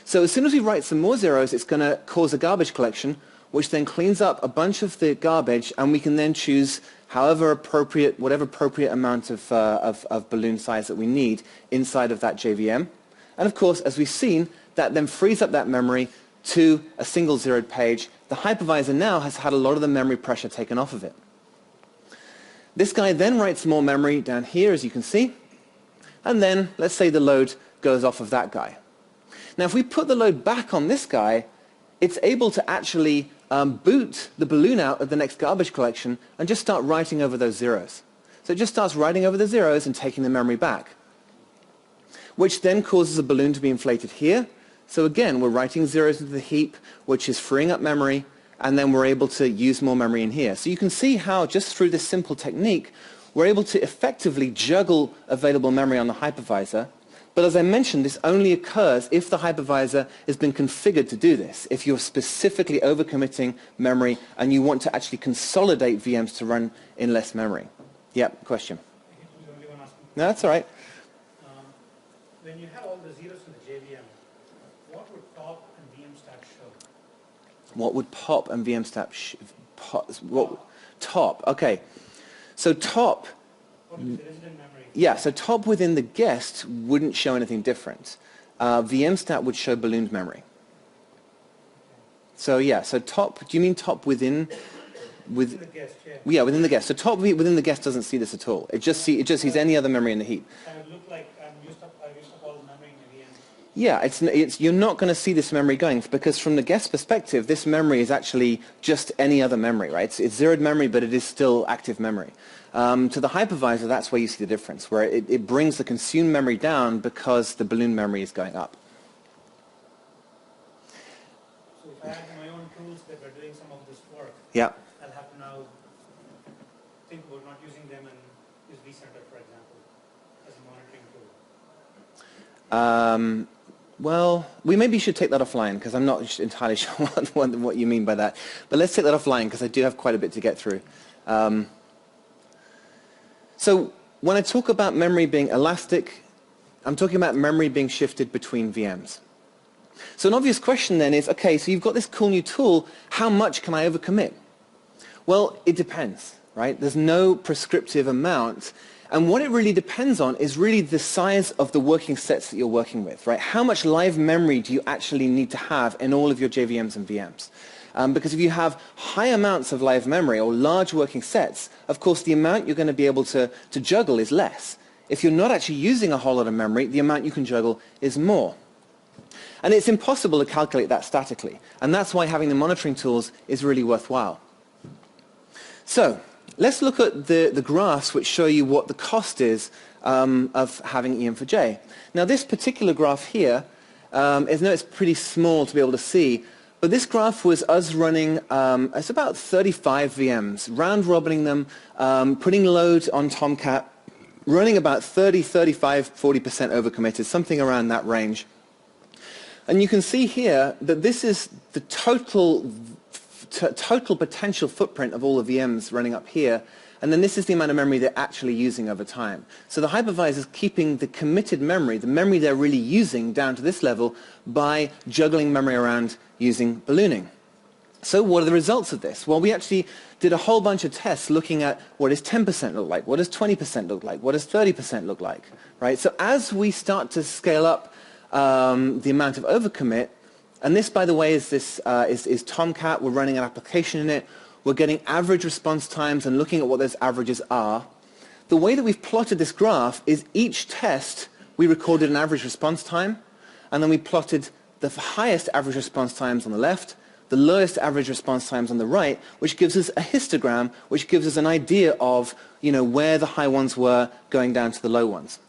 So as soon as we write some more zeros, it's going to cause a garbage collection, which then cleans up a bunch of the garbage, and we can then choose whatever appropriate amount of balloon size that we need inside of that JVM. And of course, as we've seen, that then frees up that memory to a single zeroed page. The hypervisor now has had a lot of the memory pressure taken off of it. This guy then writes more memory down here, as you can see. And then, let's say the load goes off of that guy. Now, if we put the load back on this guy, it's able to actually boot the balloon out of the next garbage collection and just start writing over those zeros. So it just starts writing over the zeros and taking the memory back, which then causes a balloon to be inflated here. So again, we're writing zeros into the heap, which is freeing up memory, and then we're able to use more memory in here. So you can see how, just through this simple technique, we're able to effectively juggle available memory on the hypervisor. But as I mentioned, this only occurs if the hypervisor has been configured to do this. If you're specifically overcommitting memory and you want to actually consolidate VMs to run in less memory. Yep, question. No, that's all right. When you have all the zeros in the JVM, what would top and VMstack show? What would pop and VMstack top? Okay. So top, yeah, so top within the guest wouldn't show anything different. VMstat would show ballooned memory. So yeah, so top, do you mean top within Within the guest, yeah. Yeah, within the guest. So top within the guest doesn't see this at all. It just sees any other memory in the heap. And it looked like I used up all the memory in the VM. Yeah, you're not going to see this memory going because from the guest perspective, this memory is actually just any other memory, right? It's zeroed memory, but it is still active memory. To the hypervisor, that's where you see the difference, where it brings the consumed memory down because the balloon memory is going up. So if I had my own tools that were doing some of this work, Yeah. I'll have to now think about not using them and use vCenter, for example, as a monitoring tool. Well, we maybe should take that offline because I'm not entirely sure what you mean by that. But let's take that offline because I do have quite a bit to get through. So when I talk about memory being elastic, I'm talking about memory being shifted between VMs. So an obvious question then is, okay, so you've got this cool new tool, how much can I overcommit? Well, it depends, right? There's no prescriptive amount. And what it really depends on is really the size of the working sets that you're working with, right? How much live memory do you actually need to have in all of your JVMs and VMs? Because if you have high amounts of live memory or large working sets, of course the amount you're going to be able to juggle is less. If you're not actually using a whole lot of memory, the amount you can juggle is more. And it's impossible to calculate that statically. And that's why having the monitoring tools is really worthwhile. So let's look at the graphs which show you what the cost is of having EM4J. Now this particular graph here, it's pretty small to be able to see, but this graph was us running, it's about 35 VMs, round-robining them, putting load on Tomcat, running about 30, 35, 40% overcommitted, something around that range. And you can see here that this is the total potential footprint of all the VMs running up here, and then this is the amount of memory they're actually using over time. So the hypervisor is keeping the committed memory, the memory they're really using, down to this level by juggling memory around using ballooning. So what are the results of this? Well, we actually did a whole bunch of tests looking at what does 10% look like, what does 20% look like, what does 30% look like, right? So as we start to scale up the amount of overcommit, and this, by the way, is Tomcat. We're running an application in it. We're getting average response times and looking at what those averages are. The way that we've plotted this graph is each test we recorded an average response time, and then we plotted the highest average response times on the left, the lowest average response times on the right, which gives us a histogram, which gives us an idea of where the high ones were going down to the low ones.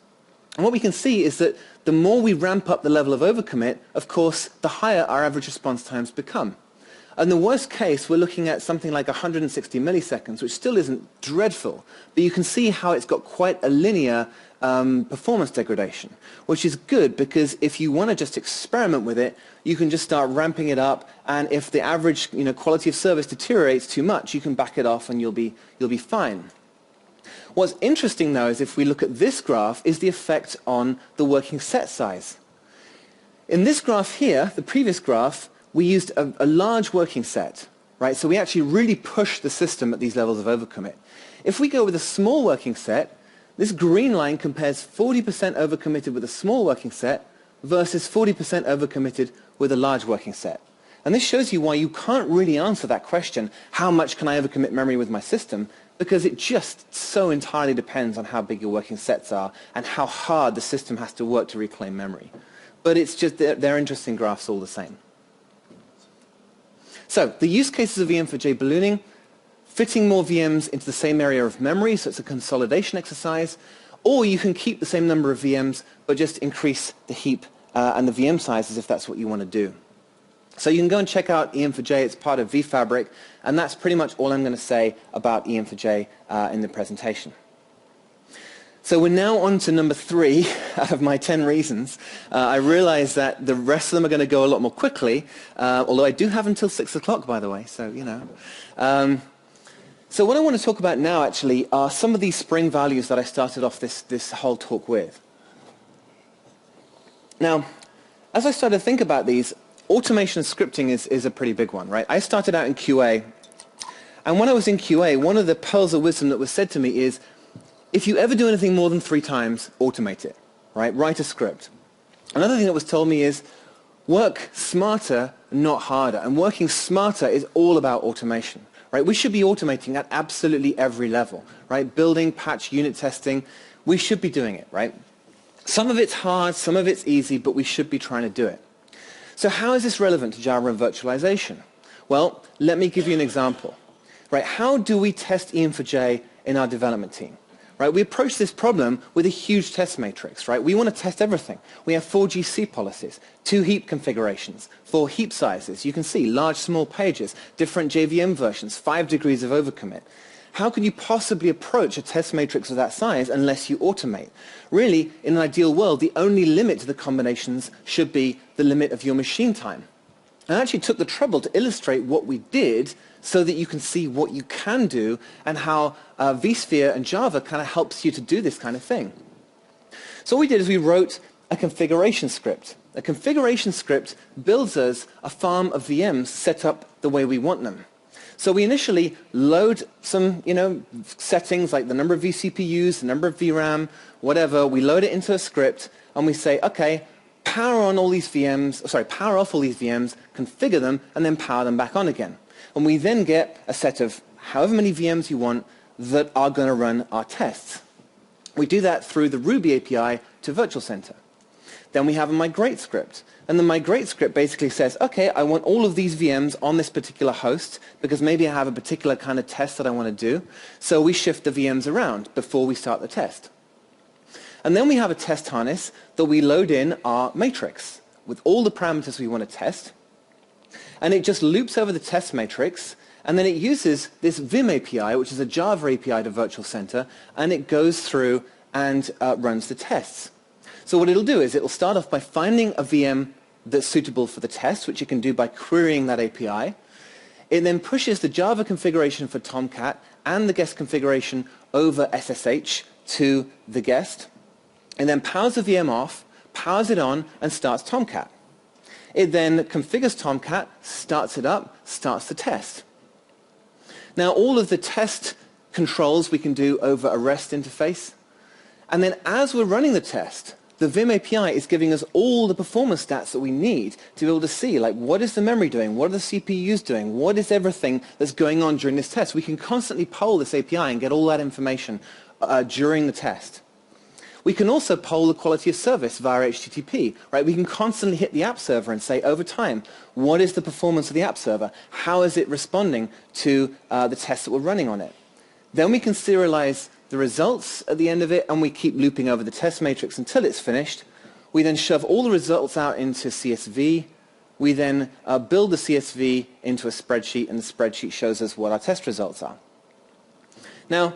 And what we can see is that the more we ramp up the level of overcommit, of course, the higher our average response times become. In the worst case, we're looking at something like 160 milliseconds, which still isn't dreadful, but you can see how it's got quite a linear performance degradation, which is good because if you want to just experiment with it, you can just start ramping it up, and if the average quality of service deteriorates too much, you can back it off and you'll be fine. What's interesting, though, is if we look at this graph, is the effect on the working set size. In this graph here, the previous graph, we used a large working set, right? So we actually really pushed the system at these levels of overcommit. If we go with a small working set, this green line compares 40% overcommitted with a small working set versus 40% overcommitted with a large working set. And this shows you why you can't really answer that question, how much can I overcommit memory with my system? Because it just so entirely depends on how big your working sets are and how hard the system has to work to reclaim memory. But it's just, they're interesting graphs all the same. So the use cases of EM4J ballooning, fitting more VMs into the same area of memory, so it's a consolidation exercise, or you can keep the same number of VMs but just increase the heap and the VM sizes if that's what you want to do. So you can go and check out EM4J. It's part of vFabric, and that's pretty much all I'm going to say about EM4J in the presentation. So we're now on to number 3 out of my 10 reasons. I realize that the rest of them are going to go a lot more quickly, although I do have until 6 o'clock, by the way, so So what I want to talk about now, actually, are some of these Spring values that I started off this whole talk with. Now, as I started to think about these, automation and scripting is a pretty big one, right? I started out in QA, and when I was in QA, one of the pearls of wisdom that was said to me is, if you ever do anything more than 3 times, automate it, right? Write a script. Another thing that was told me is, work smarter, not harder. And working smarter is all about automation, right? We should be automating at absolutely every level, right? Building, patch, unit testing, we should be doing it, right? Some of it's hard, some of it's easy, but we should be trying to do it. So how is this relevant to Java and virtualization? Well, let me give you an example. Right, how do we test EM4J in our development team? Right, we approach this problem with a huge test matrix. Right, we want to test everything. We have 4 GC policies, 2 heap configurations, 4 heap sizes. You can see large, small pages, different JVM versions, 5 degrees of overcommit. How can you possibly approach a test matrix of that size unless you automate? Really, in an ideal world, the only limit to the combinations should be the limit of your machine time. I actually took the trouble to illustrate what we did so that you can see what you can do and how vSphere and Java kind of helps you to do this kind of thing. So what we did is we wrote a configuration script. A configuration script builds us a farm of VMs set up the way we want them. So we initially load some, settings like the number of vCPUs, the number of VRAM, whatever. We load it into a script and we say, okay, power on all these VMs, power off all these VMs, configure them, and then power them back on again. And we then get a set of however many VMs you want that are going to run our tests. We do that through the Ruby API to Virtual Center. Then we have a migrate script. And the migrate script basically says, okay, I want all of these VMs on this particular host because maybe I have a particular kind of test that I want to do. So we shift the VMs around before we start the test. And then we have a test harness that we load in our matrix with all the parameters we want to test. And it just loops over the test matrix, and then it uses this Vim API, which is a Java API to Virtual Center, and it goes through and runs the tests. So what it'll do is it'll start off by finding a VM that's suitable for the test, which it can do by querying that API. It then pushes the Java configuration for Tomcat and the guest configuration over SSH to the guest. And then powers the VM off, powers it on, and starts Tomcat. It then configures Tomcat, starts it up, starts the test. Now, all of the test controls we can do over a REST interface. And then as we're running the test, the Vim API is giving us all the performance stats that we need to be able to see, like, what is the memory doing? What are the CPUs doing? What is everything that's going on during this test? We can constantly poll this API and get all that information during the test. We can also poll the quality of service via HTTP, right? We can constantly hit the app server and say, over time, what is the performance of the app server? How is it responding to the tests that we're running on it? Then we can serialize the results at the end of it, and we keep looping over the test matrix until it's finished. We then shove all the results out into CSV. We then build the CSV into a spreadsheet, and the spreadsheet shows us what our test results are. Now,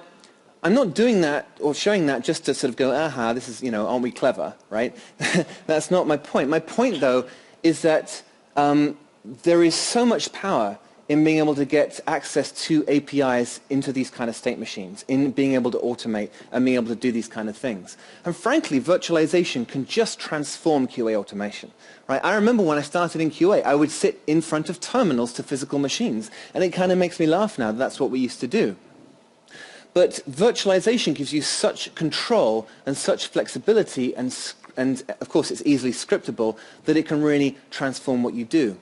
I'm not doing that or showing that just to sort of go, aha, this is, aren't we clever, right? That's not my point. My point, though, is that there is so much power in being able to get access to APIs into these kind of state machines, in being able to automate and being able to do these kind of things. And frankly, virtualization can just transform QA automation. Right? I remember when I started in QA, I would sit in front of terminals to physical machines, and it kind of makes me laugh now that that's what we used to do. But virtualization gives you such control and such flexibility, and of course it's easily scriptable, that it can really transform what you do.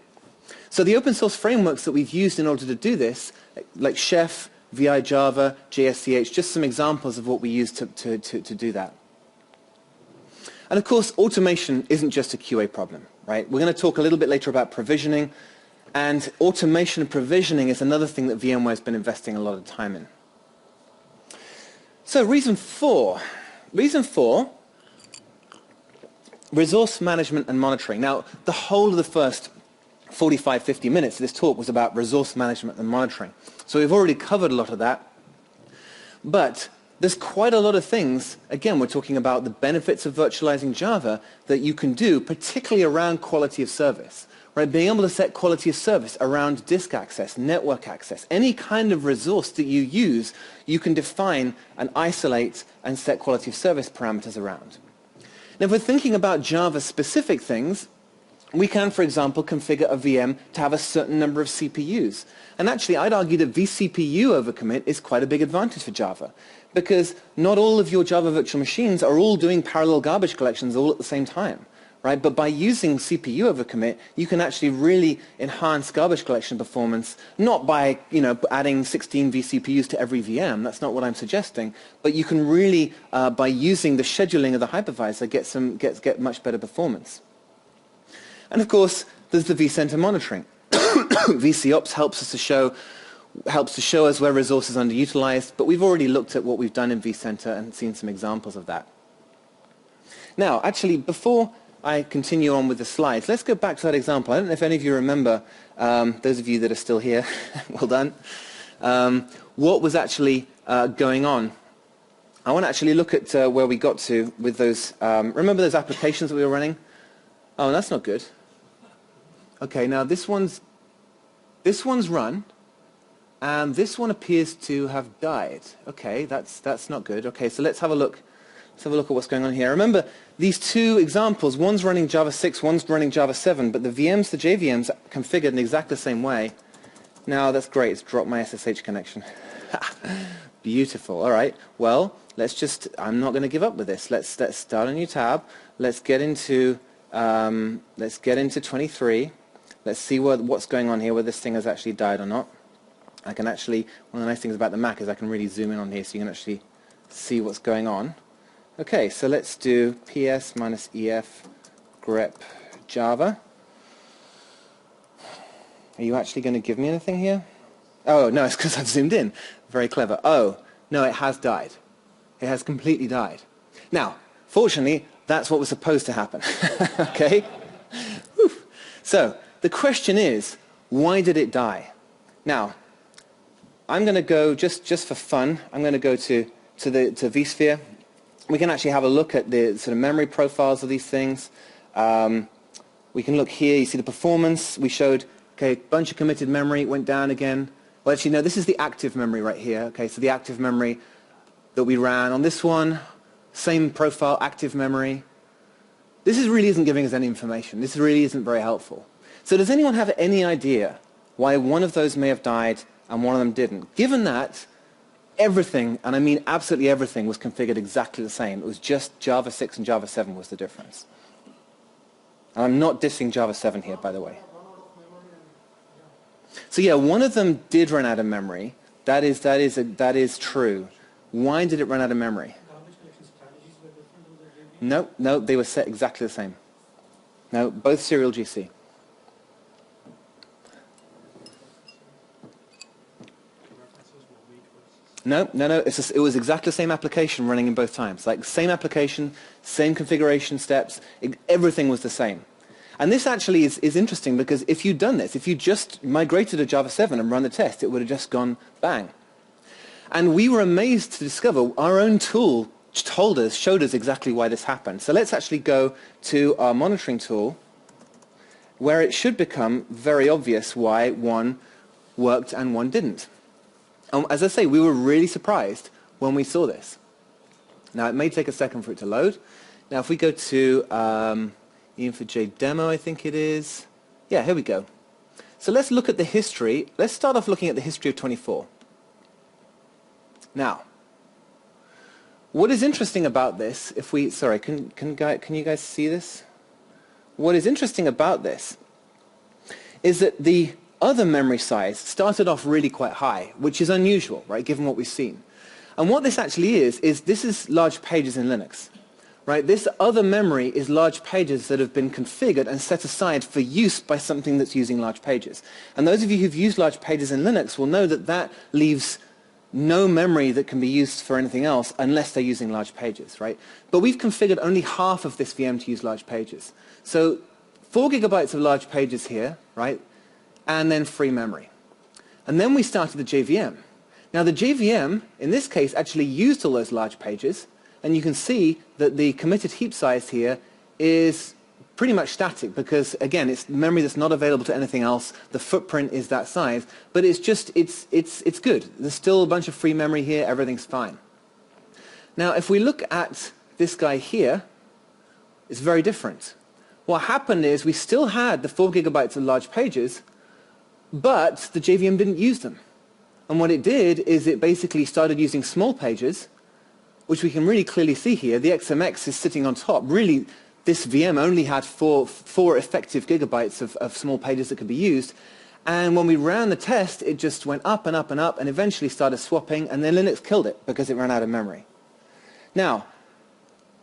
So the open source frameworks that we've used in order to do this, like Chef, VI Java, JSCH, just some examples of what we use to do that. And of course, automation isn't just a QA problem, right? We're going to talk a little bit later about provisioning, and automation and provisioning is another thing that VMware has been investing a lot of time in. So reason four, resource management and monitoring. Now, the whole of the first 45, 50 minutes of this talk was about resource management and monitoring. So we've already covered a lot of that. But there's quite a lot of things, again, we're talking about the benefits of virtualizing Java that you can do, particularly around quality of service. Right? Being able to set quality of service around disk access, network access, any kind of resource that you use, you can define and isolate and set quality of service parameters around. Now, if we're thinking about Java-specific things, we can, for example, configure a VM to have a certain number of CPUs. And actually, I'd argue that vCPU overcommit is quite a big advantage for Java, because not all of your Java virtual machines are all doing parallel garbage collections all at the same time. right? But by using CPU over commit, you can actually really enhance garbage collection performance, not by adding 16 vCPUs to every VM. That's not what I'm suggesting. But you can really, by using the scheduling of the hypervisor, get much better performance. And of course, there's the vCenter monitoring. VCOps helps to show us where resources are underutilized, but we've already looked at what we've done in vCenter and seen some examples of that. Now, actually, before I continue on with the slides, let's go back to that example. I don't know if any of you remember, those of you that are still here, well done, what was actually going on. I want to actually look at where we got to with those, remember those applications that we were running? Oh, that's not good. Okay, now this one's run, and this one appears to have died. Okay, that's not good. Okay, so let's have a look. Let's have a look at what's going on here. Remember, these two examples, one's running Java 6, one's running Java 7, but the VMs, the JVMs, are configured in exactly the same way. Now, that's great. It's dropped my SSH connection. Beautiful. All right. Well, I'm not going to give up with this. Let's start a new tab. Let's get into 23. Let's see what's going on here, whether this thing has actually died or not. One of the nice things about the Mac is I can really zoom in on here so you can actually see what's going on. Okay, so let's do ps-ef grep java. Are you actually going to give me anything here? Oh, no, it's because I've zoomed in. Very clever. Oh, no, it has died. It has completely died. Now, fortunately, that's what was supposed to happen. Okay? Whew. So, the question is, why did it die? Now, I'm going to go, just for fun, I'm going to go to vSphere. We can actually have a look at the sort of memory profiles of these things. We can look here, you see the performance. We showed, okay, a bunch of committed memory, went down again. Well, actually, no, this is the active memory right here. Okay, so the active memory that we ran on this one, same profile, active memory. This really isn't giving us any information. This really isn't very helpful. So does anyone have any idea why one of those may have died and one of them didn't? Given that everything, and I mean absolutely everything, was configured exactly the same. It was just Java 6 and Java 7 was the difference. And I'm not dissing Java 7 here, by the way. So yeah, one of them did run out of memory. That is true. Why did it run out of memory? No, they were set exactly the same. No, both serial GC. No. It was exactly the same application running in both times. Like same application, same configuration steps, everything was the same. And this actually is interesting because if you'd done this, if you just migrated to Java 7 and run the test, it would have just gone bang. And we were amazed to discover our own tool showed us exactly why this happened. So let's actually go to our monitoring tool where it should become very obvious why one worked and one didn't. As I say, we were really surprised when we saw this. Now, it may take a second for it to load. Now, if we go to env demo, I think it is. Yeah, here we go. So let's look at the history. Let's start off looking at the history of 24. Now, what is interesting about this, can you guys see this? What is interesting about this is that the other memory size started off really quite high, which is unusual, right, given what we've seen. And what this actually is this is large pages in Linux, right? This other memory is large pages that have been configured and set aside for use by something that's using large pages. And those of you who've used large pages in Linux will know that that leaves no memory that can be used for anything else unless they're using large pages, right? But we've configured only half of this VM to use large pages. So 4 gigabytes of large pages here, right? And then free memory. And then we started the JVM. Now the JVM, in this case, actually used all those large pages, and you can see that the committed heap size here is pretty much static because, again, it's memory that's not available to anything else. The footprint is that size, but it's good. There's still a bunch of free memory here. Everything's fine. Now, if we look at this guy here, it's very different. What happened is we still had the 4 gigabytes of large pages, but the JVM didn't use them. And what it did is it basically started using small pages, which we can really clearly see here. The XMX is sitting on top. Really, this VM only had four effective gigabytes of small pages that could be used. And when we ran the test, it just went up and up and up and eventually started swapping, and then Linux killed it because it ran out of memory. Now,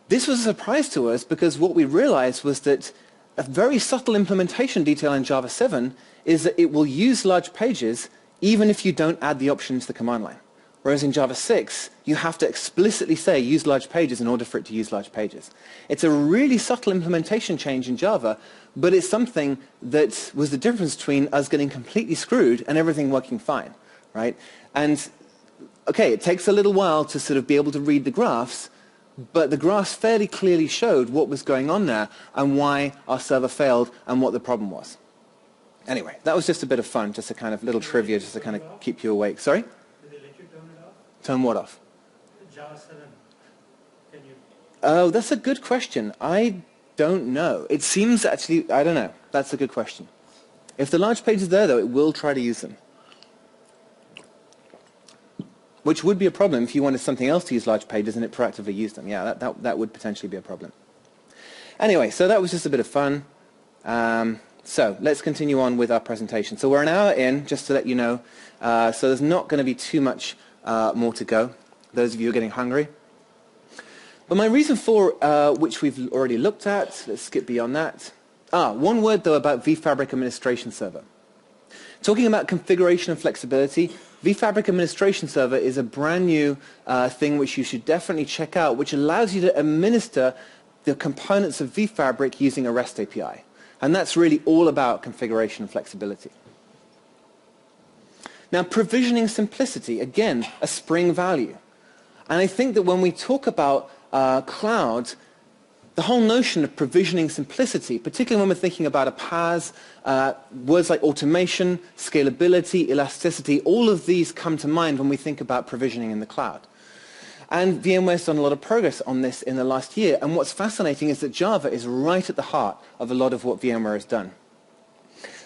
this was a surprise to us because what we realized was that a very subtle implementation detail in Java 7 is that it will use large pages even if you don't add the option to the command line. Whereas in Java 6, you have to explicitly say use large pages in order for it to use large pages. It's a really subtle implementation change in Java, but it's something that was the difference between us getting completely screwed and everything working fine, right? And, okay, it takes a little while to sort of be able to read the graphs, but the graphs fairly clearly showed what was going on there and why our server failed and what the problem was. Anyway, that was just a bit of fun, just a kind of little trivia, just to kind of keep you awake. Sorry? Did they let you turn it off? Turn what off? Java 7. Can you? Oh, that's a good question. I don't know. It seems actually, I don't know. That's a good question. If the large page is there, though, it will try to use them. Which would be a problem if you wanted something else to use large pages and it proactively used them. Yeah, that would potentially be a problem. Anyway, so that was just a bit of fun. So let's continue on with our presentation. So we're an hour in, just to let you know. So there's not going to be too much more to go, those of you who are getting hungry. But my reason for, which we've already looked at, let's skip beyond that. One word, though, about vFabric Administration Server. Talking about configuration and flexibility, vFabric Administration Server is a brand new thing which you should definitely check out, which allows you to administer the components of vFabric using a REST API. And that's really all about configuration and flexibility. Now, provisioning simplicity, again, a Spring value. And I think that when we talk about cloud, the whole notion of provisioning simplicity, particularly when we're thinking about a PaaS, words like automation, scalability, elasticity, all of these come to mind when we think about provisioning in the cloud. And VMware's done a lot of progress on this in the last year, and what's fascinating is that Java is right at the heart of a lot of what VMware has done.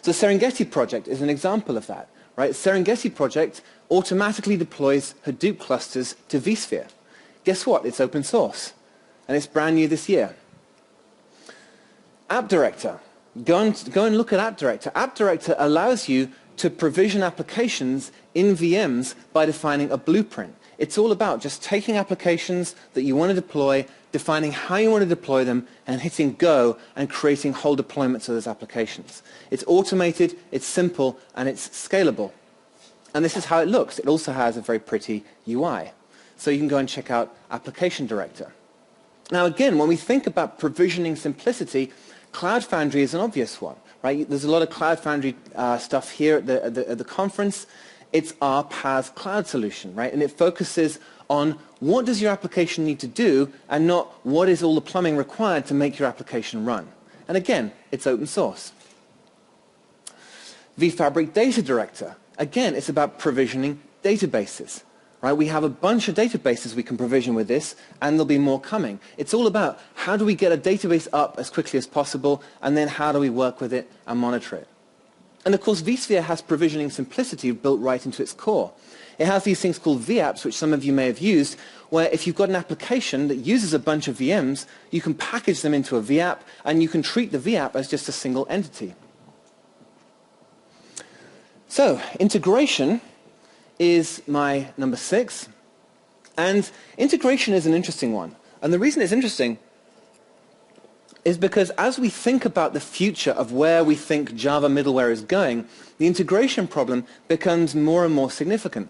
So Serengeti project is an example of that, right? Serengeti project automatically deploys Hadoop clusters to vSphere. Guess what? It's open source. And it's brand new this year. App Director. Go and look at App Director. App Director allows you to provision applications in VMs by defining a blueprint. It's all about just taking applications that you want to deploy, defining how you want to deploy them, and hitting go and creating whole deployments of those applications. It's automated, it's simple, and it's scalable. And this is how it looks. It also has a very pretty UI. So you can go and check out Application Director. Now again, when we think about provisioning simplicity, Cloud Foundry is an obvious one, right? There's a lot of Cloud Foundry stuff here at the conference. It's our PaaS cloud solution, right? And it focuses on what does your application need to do and not what is all the plumbing required to make your application run. And again, it's open source. vFabric Data Director. Again, it's about provisioning databases. Right? We have a bunch of databases we can provision with this, and there'll be more coming. It's all about how do we get a database up as quickly as possible, and then how do we work with it and monitor it. And of course, vSphere has provisioning simplicity built right into its core. It has these things called vApps, which some of you may have used, where if you've got an application that uses a bunch of VMs, you can package them into a vApp, and you can treat the vApp as just a single entity. So, integration is my number 6. And integration is an interesting one. And the reason it's interesting is because as we think about the future of where we think Java middleware is going, the integration problem becomes more and more significant.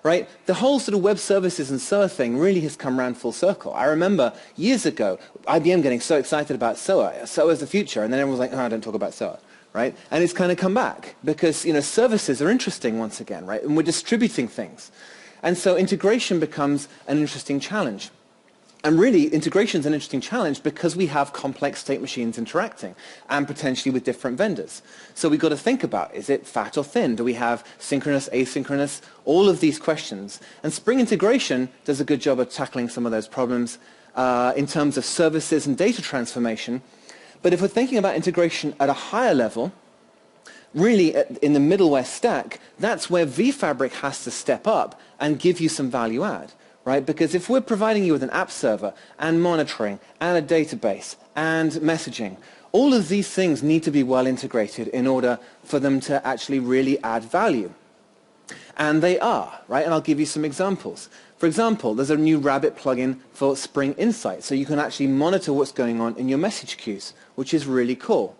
Right? The whole sort of web services and SOA thing really has come around full circle. I remember years ago, IBM getting so excited about SOA. SOA is the future. And then everyone was like, oh, don't talk about SOA. Right? And it's kind of come back because, you know, services are interesting once again, right? And we're distributing things. And so integration becomes an interesting challenge. And really, integration is an interesting challenge because we have complex state machines interacting and potentially with different vendors. So we've got to think about, is it fat or thin? Do we have synchronous, asynchronous? All of these questions. And Spring Integration does a good job of tackling some of those problems in terms of services and data transformation. But if we're thinking about integration at a higher level, really in the middleware stack, that's where vFabric has to step up and give you some value add. right? Because if we're providing you with an app server and monitoring and a database and messaging, all of these things need to be well integrated in order for them to actually really add value. And they are, right? And I'll give you some examples. For example, there's a new Rabbit plugin for Spring Insight, so you can actually monitor what's going on in your message queues, which is really cool.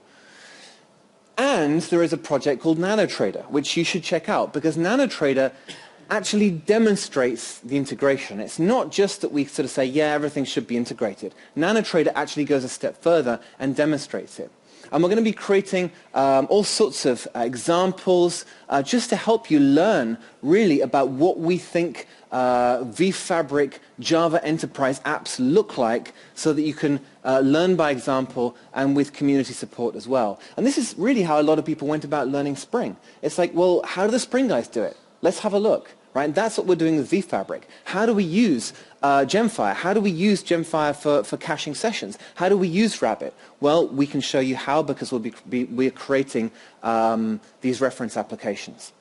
And there is a project called NanoTrader, which you should check out, because NanoTrader actually demonstrates the integration. It's not just that we sort of say, yeah, everything should be integrated. NanoTrader actually goes a step further and demonstrates it. And we're going to be creating all sorts of examples just to help you learn really about what we think vFabric Java Enterprise apps look like, so that you can learn by example and with community support as well. And this is really how a lot of people went about learning Spring. It's like, well, how do the Spring guys do it? Let's have a look. Right? And that's what we're doing with vFabric. How do we use Gemfire? How do we use Gemfire for caching sessions? How do we use Rabbit? Well, we can show you how, because we're creating these reference applications.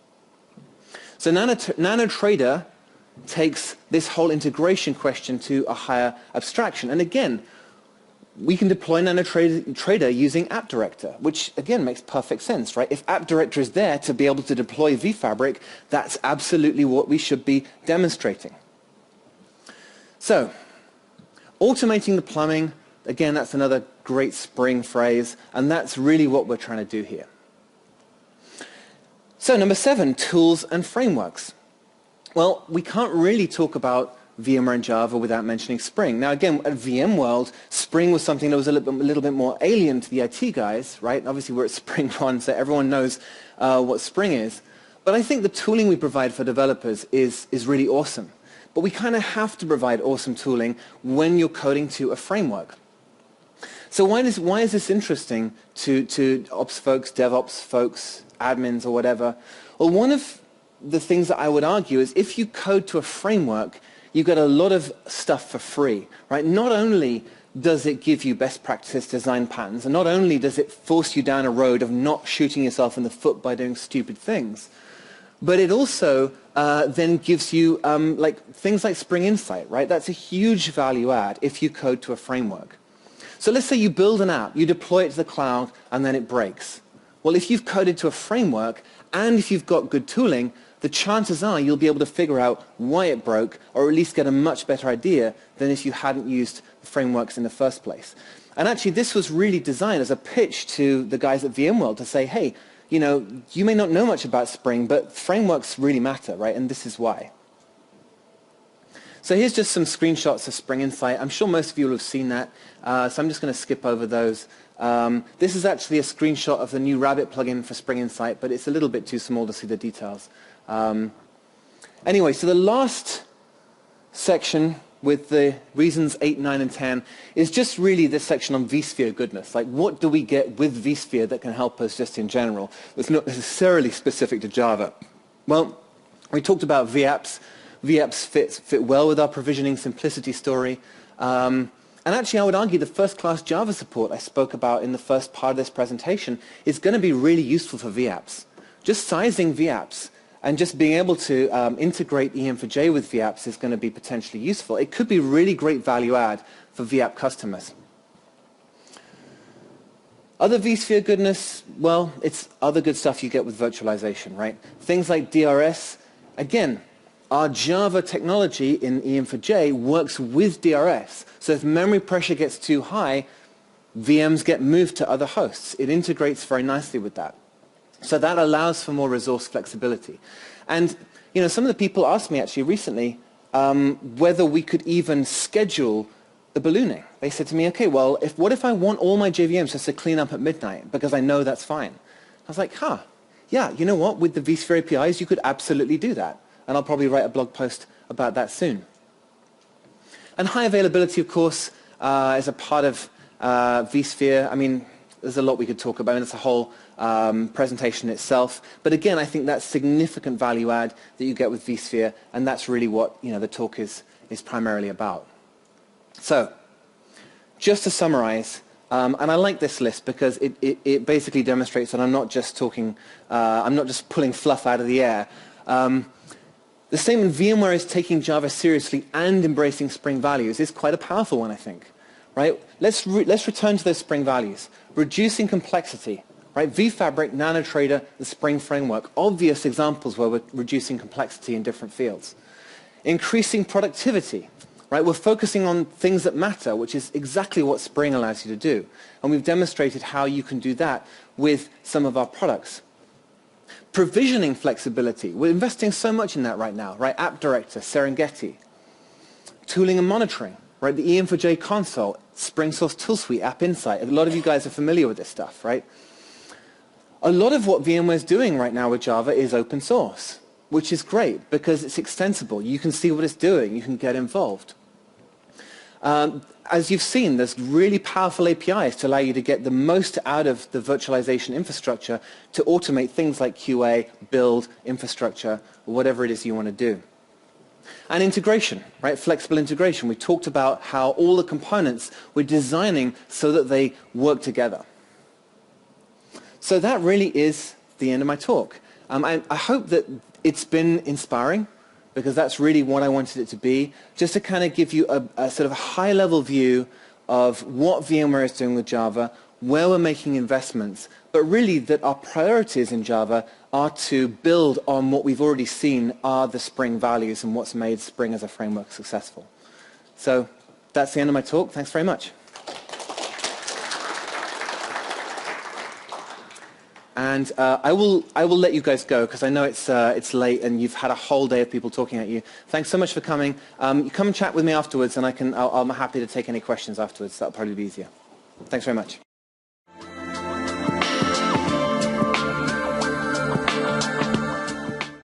So NanoTrader takes this whole integration question to a higher abstraction. And again, we can deploy NanoTrader using App Director, which again makes perfect sense, right? If App Director is there to be able to deploy vFabric, that's absolutely what we should be demonstrating. So, automating the plumbing, again, that's another great Spring phrase, and that's really what we're trying to do here. So, number 7, tools and frameworks. Well, we can't really talk about VMware and Java without mentioning Spring. Now again, at VMworld, Spring was something that was a little bit more alien to the IT guys, right? Obviously we're at Spring 1, so everyone knows what Spring is. But I think the tooling we provide for developers is really awesome. But we kind of have to provide awesome tooling when you're coding to a framework. So why is this interesting to ops folks, DevOps folks, admins or whatever? Well, one of the things that I would argue is if you code to a framework, you get a lot of stuff for free, right? Not only does it give you best practices design patterns, and not only does it force you down a road of not shooting yourself in the foot by doing stupid things, but it also then gives you like things like Spring Insight, right? That's a huge value add if you code to a framework. So let's say you build an app, you deploy it to the cloud, and then it breaks. Well, if you've coded to a framework, and if you've got good tooling, the chances are you'll be able to figure out why it broke, or at least get a much better idea than if you hadn't used the frameworks in the first place. And actually, this was really designed as a pitch to the guys at VMworld to say, hey, you know, you may not know much about Spring, but frameworks really matter, right? And this is why. So here's just some screenshots of Spring Insight. I'm sure most of you will have seen that, so I'm just going to skip over those. This is actually a screenshot of the new Rabbit plugin for Spring Insight, but it's a little bit too small to see the details. Anyway, so the last section with the reasons 8, 9, and 10 is just really this section on vSphere goodness. Like, what do we get with vSphere that can help us just in general? It's not necessarily specific to Java. Well, we talked about vApps. vApps fit well with our provisioning simplicity story. And actually, I would argue the first-class Java support I spoke about in the first part of this presentation is going to be really useful for vApps. Just sizing vApps and just being able to integrate EM4J with vApps is going to be potentially useful. It could be really great value add for vApp customers. Other vSphere goodness, well, it's other good stuff you get with virtualization, right? Things like DRS. Again, our Java technology in EM4J works with DRS. So if memory pressure gets too high, VMs get moved to other hosts. It integrates very nicely with that. So that allows for more resource flexibility. And you know, some of the people asked me actually recently whether we could even schedule the ballooning. They said to me, okay, well, what if I want all my JVMs just to clean up at midnight because I know that's fine? I was like, yeah, you know what? With the vSphere APIs, you could absolutely do that. And I'll probably write a blog post about that soon. And high availability, of course, is a part of vSphere. I mean, there's a lot we could talk about, and it's a whole presentation itself. But again, I think that's significant value add that you get with vSphere, and that's really what the talk is primarily about. So, just to summarize, and I like this list because it basically demonstrates that I'm not just talking, I'm not just pulling fluff out of the air. The statement VMware is taking Java seriously and embracing Spring values is quite a powerful one, I think. Right? Let's return to those Spring values. Reducing complexity. Right? vFabric, NanoTrader, the Spring framework. Obvious examples where we're reducing complexity in different fields. Increasing productivity. Right? We're focusing on things that matter, which is exactly what Spring allows you to do. And we've demonstrated how you can do that with some of our products. Provisioning flexibility. We're investing so much in that right now. Right? App Director, Serengeti. Tooling and monitoring. Right? The EM4J console, SpringSource Tool Suite, App Insight. A lot of you guys are familiar with this stuff, right? A lot of what VMware is doing right now with Java is open source, which is great because it's extensible. You can see what it's doing. You can get involved. As you've seen, there's really powerful APIs to allow you to get the most out of the virtualization infrastructure to automate things like QA, build, infrastructure, or whatever it is you want to do. And integration, right? Flexible integration. We talked about how all the components we're designing so that they work together. So that really is the end of my talk. I hope that it's been inspiring, because that's really what I wanted it to be, just to kind of give you a sort of high-level view of what VMware is doing with Java, where we're making investments, but really that our priorities in Java are to build on what we've already seen are the Spring values and what's made Spring as a framework successful. So that's the end of my talk. Thanks very much. And I will let you guys go because I know it's late and you've had a whole day of people talking at you. Thanks so much for coming. You come and chat with me afterwards, and I'm happy to take any questions afterwards. That'll probably be easier. Thanks very much.